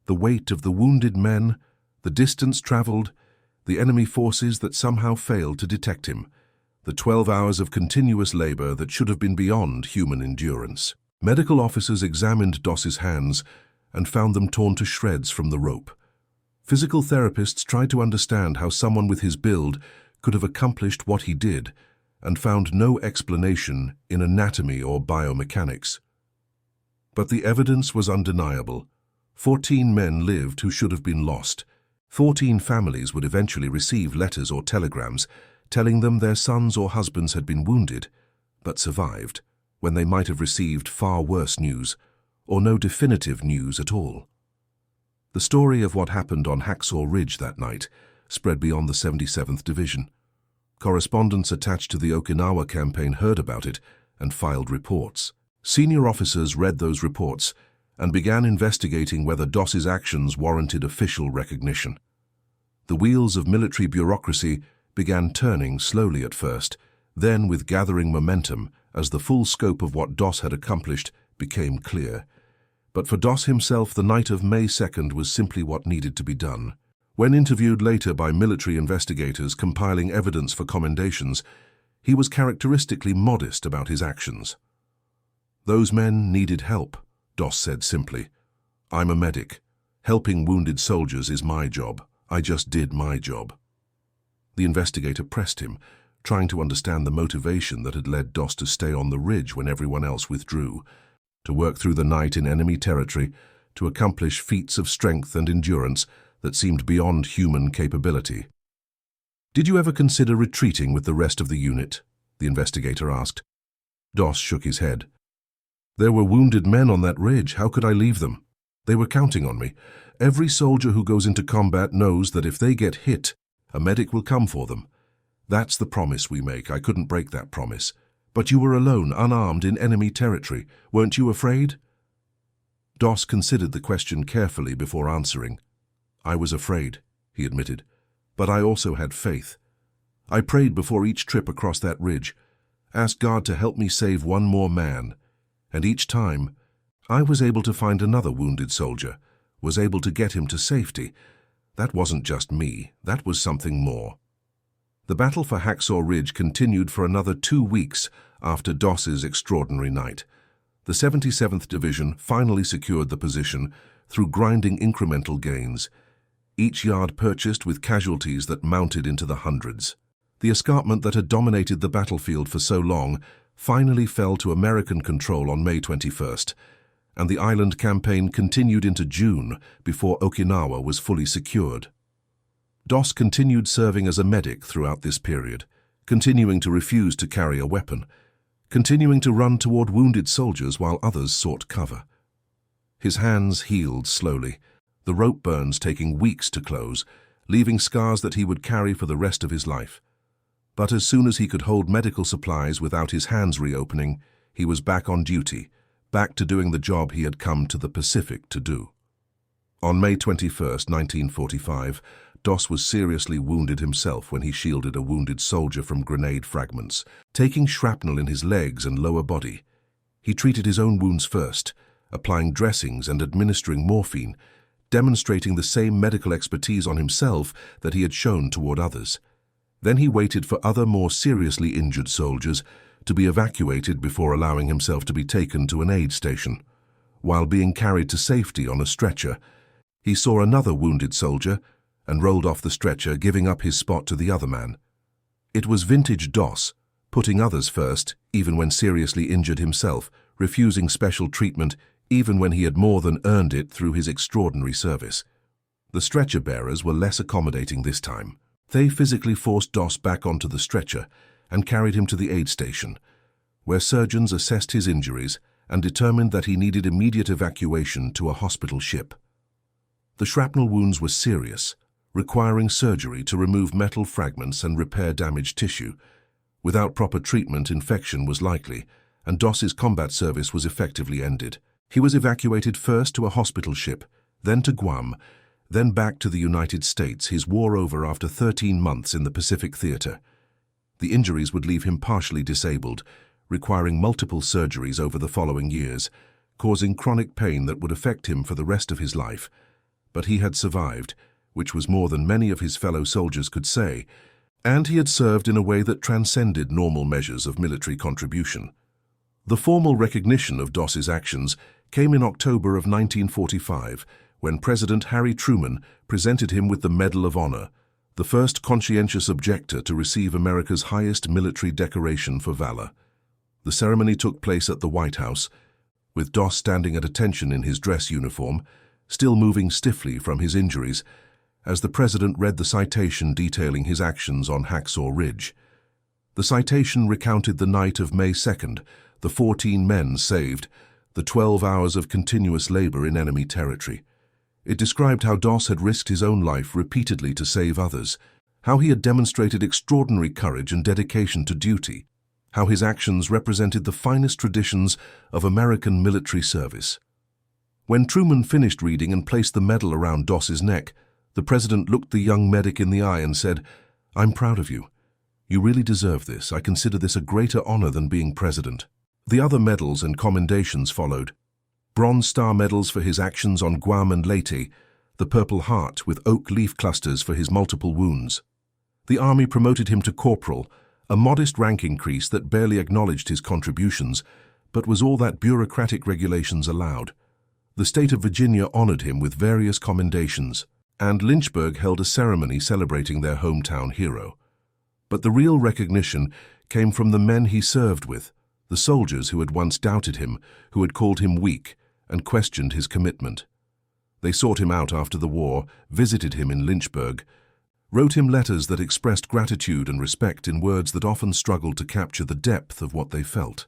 The weight of the wounded men, the distance traveled, the enemy forces that somehow failed to detect him, the 12 hours of continuous labor that should have been beyond human endurance. Medical officers examined Doss's hands and found them torn to shreds from the rope. Physical therapists tried to understand how someone with his build could have accomplished what he did, and found no explanation in anatomy or biomechanics. But the evidence was undeniable. 14 men lived who should have been lost. 14 families would eventually receive letters or telegrams telling them their sons or husbands had been wounded, but survived, when they might have received far worse news, or no definitive news at all. The story of what happened on Hacksaw Ridge that night spread beyond the 77th Division. Correspondents attached to the Okinawa campaign heard about it and filed reports. Senior officers read those reports and began investigating whether Doss's actions warranted official recognition. The wheels of military bureaucracy began turning slowly at first, then with gathering momentum as the full scope of what Doss had accomplished became clear. But for Doss himself, the night of May 2nd was simply what needed to be done. When interviewed later by military investigators compiling evidence for commendations, he was characteristically modest about his actions. "Those men needed help," Doss said simply. "I'm a medic. Helping wounded soldiers is my job. I just did my job." The investigator pressed him, trying to understand the motivation that had led Doss to stay on the ridge when everyone else withdrew, to work through the night in enemy territory, to accomplish feats of strength and endurance that seemed beyond human capability. "Did you ever consider retreating with the rest of the unit?" the investigator asked. Doss shook his head. "There were wounded men on that ridge. How could I leave them? They were counting on me. Every soldier who goes into combat knows that if they get hit, a medic will come for them. That's the promise we make. I couldn't break that promise. But you were alone, unarmed, in enemy territory. Weren't you afraid?" Doss considered the question carefully before answering. "I was afraid," he admitted, "but I also had faith. I prayed before each trip across that ridge, asked God to help me save one more man, and each time I was able to find another wounded soldier, was able to get him to safety. That wasn't just me, that was something more." The battle for Hacksaw Ridge continued for another 2 weeks after Doss's extraordinary night. The 77th Division finally secured the position through grinding incremental gains, each yard purchased with casualties that mounted into the hundreds. The escarpment that had dominated the battlefield for so long finally fell to American control on May 21st, and the island campaign continued into June before Okinawa was fully secured. Doss continued serving as a medic throughout this period, continuing to refuse to carry a weapon, continuing to run toward wounded soldiers while others sought cover. His hands healed slowly, the rope burns taking weeks to close, leaving scars that he would carry for the rest of his life. But as soon as he could hold medical supplies without his hands reopening, he was back on duty, back to doing the job he had come to the Pacific to do. On May 21, 1945, Doss was seriously wounded himself when he shielded a wounded soldier from grenade fragments, taking shrapnel in his legs and lower body. He treated his own wounds first, applying dressings and administering morphine, demonstrating the same medical expertise on himself that he had shown toward others. Then he waited for other more seriously injured soldiers to be evacuated before allowing himself to be taken to an aid station. While being carried to safety on a stretcher, he saw another wounded soldier and rolled off the stretcher, giving up his spot to the other man. It was vintage Doss, putting others first, even when seriously injured himself, refusing special treatment even when he had more than earned it through his extraordinary service. The stretcher bearers were less accommodating this time. They physically forced Doss back onto the stretcher and carried him to the aid station, where surgeons assessed his injuries and determined that he needed immediate evacuation to a hospital ship. The shrapnel wounds were serious, requiring surgery to remove metal fragments and repair damaged tissue. Without proper treatment, infection was likely, and Doss's combat service was effectively ended. He was evacuated first to a hospital ship, then to Guam, then back to the United States, his war over after 13 months in the Pacific Theater. The injuries would leave him partially disabled, requiring multiple surgeries over the following years, causing chronic pain that would affect him for the rest of his life. But he had survived, which was more than many of his fellow soldiers could say, and he had served in a way that transcended normal measures of military contribution. The formal recognition of Doss's actions came in October of 1945, when President Harry Truman presented him with the Medal of Honor, the first conscientious objector to receive America's highest military decoration for valor. The ceremony took place at the White House, with Doss standing at attention in his dress uniform, still moving stiffly from his injuries, as the president read the citation detailing his actions on Hacksaw Ridge. The citation recounted the night of May 2nd, the 14 men saved, the 12 hours of continuous labor in enemy territory. It described how Doss had risked his own life repeatedly to save others, how he had demonstrated extraordinary courage and dedication to duty, how his actions represented the finest traditions of American military service. When Truman finished reading and placed the medal around Doss's neck, the president looked the young medic in the eye and said, "I'm proud of you. You really deserve this. I consider this a greater honor than being president." The other medals and commendations followed. Bronze Star medals for his actions on Guam and Leyte, the Purple Heart with oak leaf clusters for his multiple wounds. The Army promoted him to corporal, a modest rank increase that barely acknowledged his contributions, but was all that bureaucratic regulations allowed. The state of Virginia honored him with various commendations, and Lynchburg held a ceremony celebrating their hometown hero. But the real recognition came from the men he served with, the soldiers who had once doubted him, who had called him weak and questioned his commitment. They sought him out after the war, visited him in Lynchburg, wrote him letters that expressed gratitude and respect in words that often struggled to capture the depth of what they felt.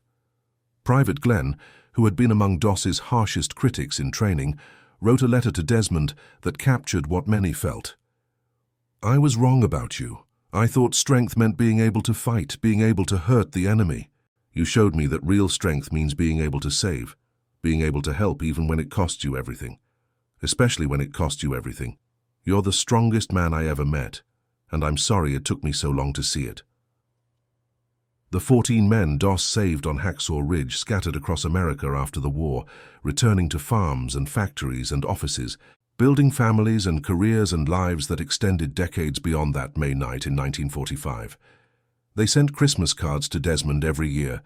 Private Glenn, who had been among Doss's harshest critics in training, wrote a letter to Desmond that captured what many felt. "I was wrong about you. I thought strength meant being able to fight, being able to hurt the enemy. You showed me that real strength means being able to save, being able to help even when it costs you everything. Especially when it costs you everything. You're the strongest man I ever met, and I'm sorry it took me so long to see it." The 14 men Doss saved on Hacksaw Ridge scattered across America after the war, returning to farms and factories and offices, building families and careers and lives that extended decades beyond that May night in 1945. They sent Christmas cards to Desmond every year,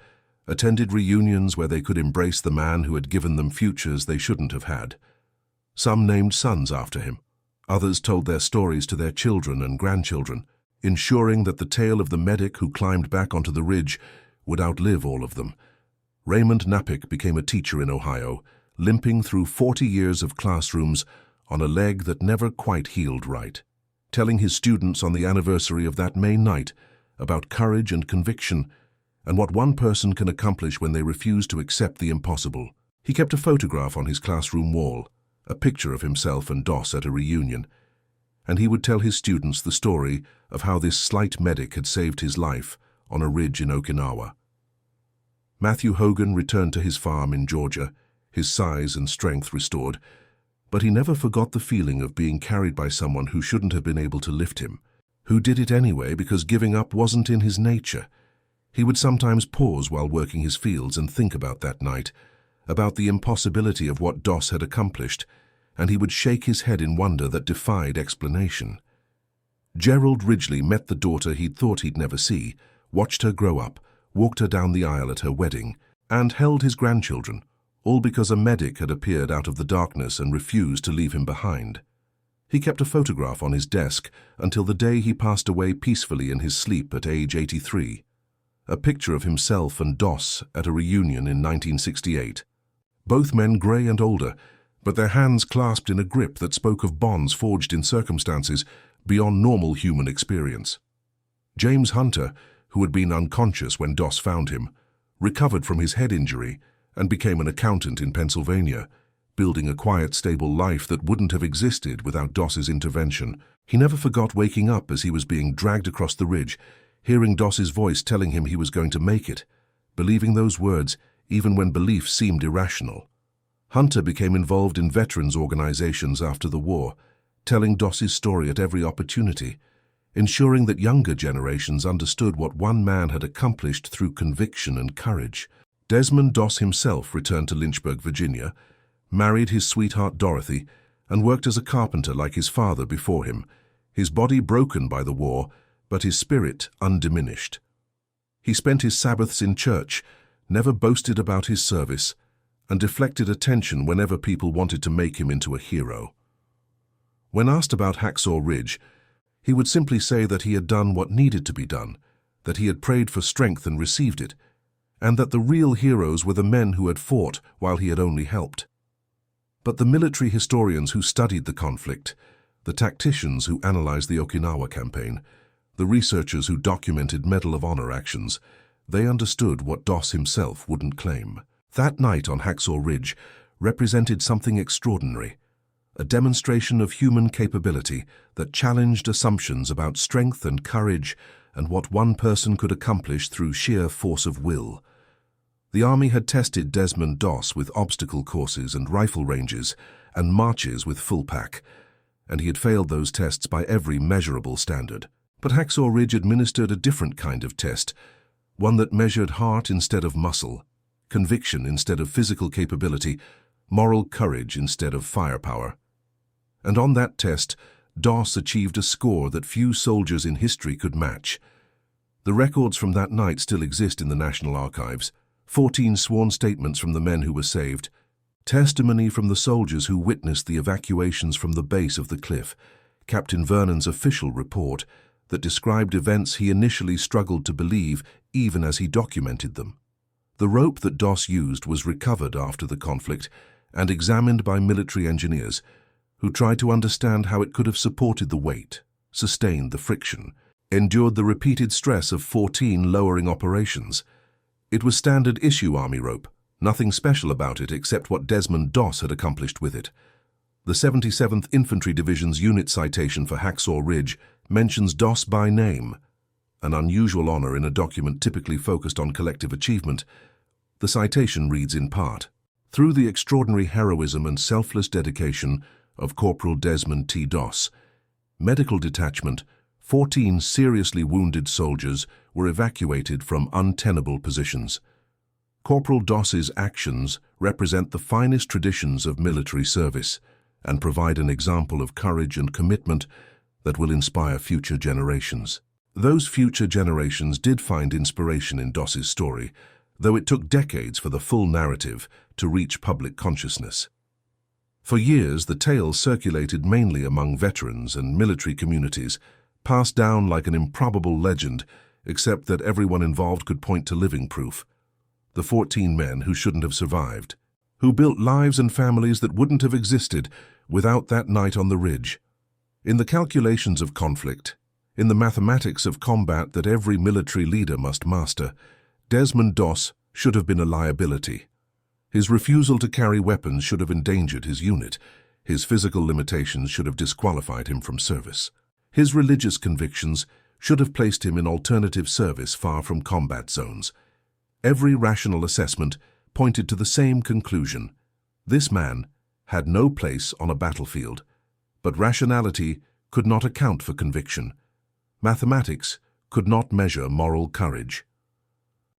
attended reunions where they could embrace the man who had given them futures they shouldn't have had. Some named sons after him. Others told their stories to their children and grandchildren, ensuring that the tale of the medic who climbed back onto the ridge would outlive all of them. Raymond Napick became a teacher in Ohio, limping through 40 years of classrooms on a leg that never quite healed right, telling his students on the anniversary of that May night about courage and conviction and what one person can accomplish when they refuse to accept the impossible. He kept a photograph on his classroom wall, a picture of himself and Doss at a reunion, and he would tell his students the story of how this slight medic had saved his life on a ridge in Okinawa. Matthew Hogan returned to his farm in Georgia, his size and strength restored, but he never forgot the feeling of being carried by someone who shouldn't have been able to lift him, who did it anyway because giving up wasn't in his nature. He would sometimes pause while working his fields and think about that night, about the impossibility of what Doss had accomplished, and he would shake his head in wonder that defied explanation. Gerald Ridgely met the daughter he'd thought he'd never see, watched her grow up, walked her down the aisle at her wedding, and held his grandchildren, all because a medic had appeared out of the darkness and refused to leave him behind. He kept a photograph on his desk until the day he passed away peacefully in his sleep at age 83. A picture of himself and Doss at a reunion in 1968. Both men grey and older, but their hands clasped in a grip that spoke of bonds forged in circumstances beyond normal human experience. James Hunter, who had been unconscious when Doss found him, recovered from his head injury and became an accountant in Pennsylvania, building a quiet, stable life that wouldn't have existed without Doss's intervention. He never forgot waking up as he was being dragged across the ridge, hearing Doss's voice telling him he was going to make it, believing those words even when belief seemed irrational. Hunter became involved in veterans organizations after the war, telling Doss's story at every opportunity, ensuring that younger generations understood what one man had accomplished through conviction and courage. Desmond Doss himself returned to Lynchburg, Virginia, married his sweetheart Dorothy, and worked as a carpenter like his father before him, his body broken by the war, but his spirit undiminished. He spent his Sabbaths in church, never boasted about his service, and deflected attention whenever people wanted to make him into a hero. When asked about Hacksaw Ridge, he would simply say that he had done what needed to be done, that he had prayed for strength and received it, and that the real heroes were the men who had fought while he had only helped. But the military historians who studied the conflict, the tacticians who analyzed the Okinawa campaign, the researchers who documented Medal of Honor actions, they understood what Doss himself wouldn't claim. That night on Hacksaw Ridge represented something extraordinary, a demonstration of human capability that challenged assumptions about strength and courage and what one person could accomplish through sheer force of will. The Army had tested Desmond Doss with obstacle courses and rifle ranges and marches with full pack, and he had failed those tests by every measurable standard. But Hacksaw Ridge administered a different kind of test, one that measured heart instead of muscle, conviction instead of physical capability, moral courage instead of firepower. And on that test, Doss achieved a score that few soldiers in history could match. The records from that night still exist in the National Archives. 14 sworn statements from the men who were saved, testimony from the soldiers who witnessed the evacuations from the base of the cliff, Captain Vernon's official report that described events he initially struggled to believe even as he documented them. The rope that Doss used was recovered after the conflict and examined by military engineers, who tried to understand how it could have supported the weight. sustained the friction, endured the repeated stress of 14 lowering operations. It was standard issue Army rope, nothing special about it except what Desmond Doss had accomplished with it. The 77th Infantry Division's unit citation for Hacksaw Ridge mentions Doss by name, an unusual honor in a document typically focused on collective achievement. The citation reads in part, "Through the extraordinary heroism and selfless dedication of Corporal Desmond T. Doss, Medical Detachment, 14 seriously wounded soldiers were evacuated from untenable positions. Corporal Doss's actions represent the finest traditions of military service and provide an example of courage and commitment that will inspire future generations." Those future generations did find inspiration in Doss's story, though it took decades for the full narrative to reach public consciousness. For years, the tale circulated mainly among veterans and military communities, passed down like an improbable legend, except that everyone involved could point to living proof. The 14 men who shouldn't have survived, who built lives and families that wouldn't have existed without that night on the ridge. In the calculations of conflict, in the mathematics of combat that every military leader must master, Desmond Doss should have been a liability. His refusal to carry weapons should have endangered his unit. His physical limitations should have disqualified him from service. His religious convictions should have placed him in alternative service far from combat zones. Every rational assessment pointed to the same conclusion. This man had no place on a battlefield, but rationality could not account for conviction. Mathematics could not measure moral courage.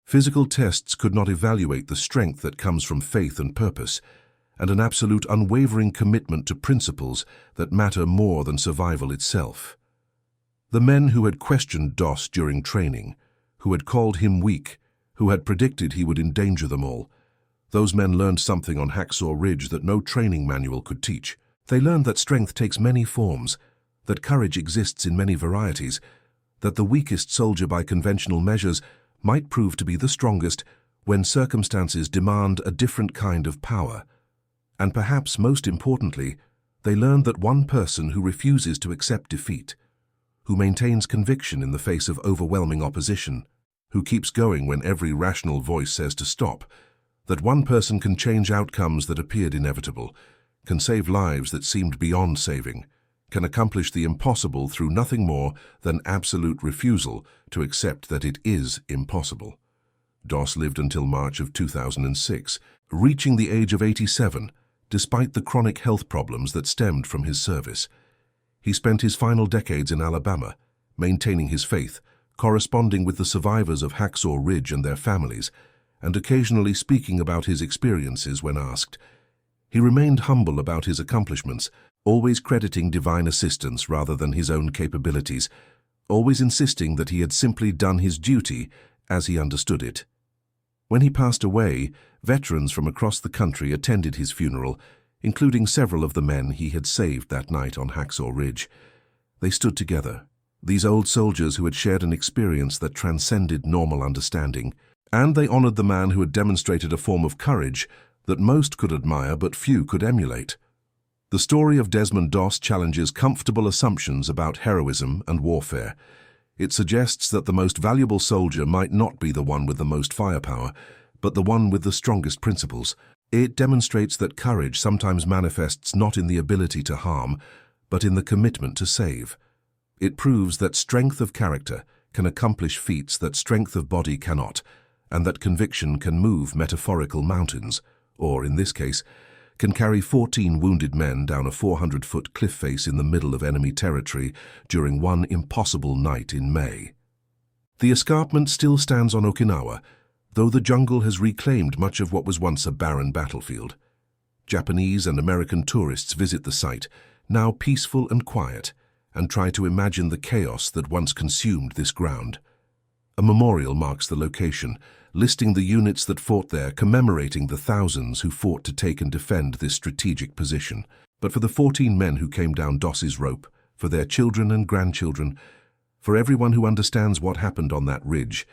Physical tests could not evaluate the strength that comes from faith and purpose, and an absolute unwavering commitment to principles that matter more than survival itself. The men who had questioned Doss during training, who had called him weak, who had predicted he would endanger them all, those men learned something on Hacksaw Ridge that no training manual could teach. They learned that strength takes many forms, that courage exists in many varieties, that the weakest soldier by conventional measures might prove to be the strongest when circumstances demand a different kind of power. And perhaps most importantly, they learned that one person who refuses to accept defeat, who maintains conviction in the face of overwhelming opposition, who keeps going when every rational voice says to stop, that one person can change outcomes that appeared inevitable, can save lives that seemed beyond saving, can accomplish the impossible through nothing more than absolute refusal to accept that it is impossible. Doss lived until March of 2006, reaching the age of 87, despite the chronic health problems that stemmed from his service. He spent his final decades in Alabama, maintaining his faith, corresponding with the survivors of Hacksaw Ridge and their families, and occasionally speaking about his experiences when asked. He remained humble about his accomplishments, always crediting divine assistance rather than his own capabilities, always insisting that he had simply done his duty as he understood it. When he passed away, veterans from across the country attended his funeral, including several of the men he had saved that night on Hacksaw Ridge. They stood together, these old soldiers who had shared an experience that transcended normal understanding, and they honored the man who had demonstrated a form of courage that most could admire but few could emulate. The story of Desmond Doss challenges comfortable assumptions about heroism and warfare. It suggests that the most valuable soldier might not be the one with the most firepower, but the one with the strongest principles. It demonstrates that courage sometimes manifests not in the ability to harm, but in the commitment to save. It proves that strength of character can accomplish feats that strength of body cannot, and that conviction can move metaphorical mountains, or, in this case, can carry 14 wounded men down a 400-foot cliff face in the middle of enemy territory during one impossible night in May. The escarpment still stands on Okinawa, though the jungle has reclaimed much of what was once a barren battlefield. Japanese and American tourists visit the site, now peaceful and quiet, and try to imagine the chaos that once consumed this ground. A memorial marks the location, listing the units that fought there, commemorating the thousands who fought to take and defend this strategic position. But for the 14 men who came down Doss's rope, for their children and grandchildren, for everyone who understands what happened on that ridge,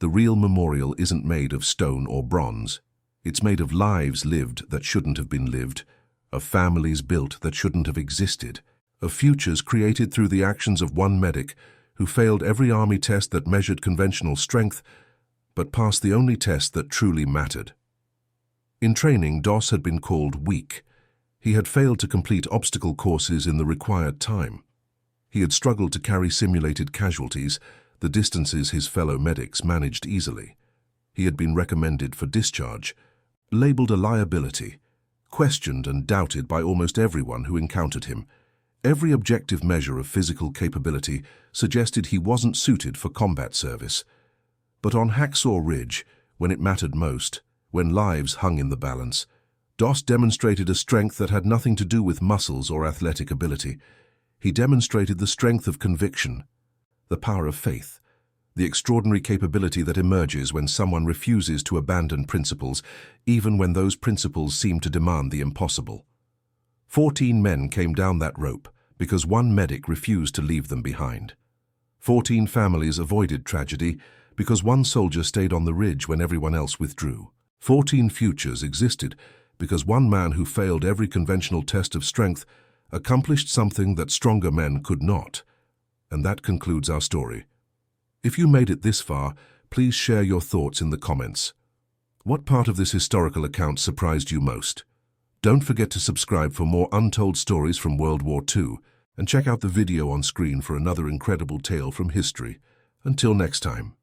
the real memorial isn't made of stone or bronze. It's made of lives lived that shouldn't have been lived, of families built that shouldn't have existed, of futures created through the actions of one medic who failed every army test that measured conventional strength, but passed the only test that truly mattered. In training, Doss had been called weak. He had failed to complete obstacle courses in the required time. He had struggled to carry simulated casualties, the distances his fellow medics managed easily. He had been recommended for discharge, labeled a liability, questioned and doubted by almost everyone who encountered him. Every objective measure of physical capability suggested he wasn't suited for combat service. But on Hacksaw Ridge, when it mattered most, when lives hung in the balance, Doss demonstrated a strength that had nothing to do with muscles or athletic ability. He demonstrated the strength of conviction, the power of faith, the extraordinary capability that emerges when someone refuses to abandon principles, even when those principles seem to demand the impossible. 14 men came down that rope because one medic refused to leave them behind. 14 families avoided tragedy because one soldier stayed on the ridge when everyone else withdrew. 14 futures existed because one man who failed every conventional test of strength accomplished something that stronger men could not. And that concludes our story. If you made it this far, please share your thoughts in the comments. What part of this historical account surprised you most? Don't forget to subscribe for more untold stories from World War II, and check out the video on screen for another incredible tale from history. Until next time.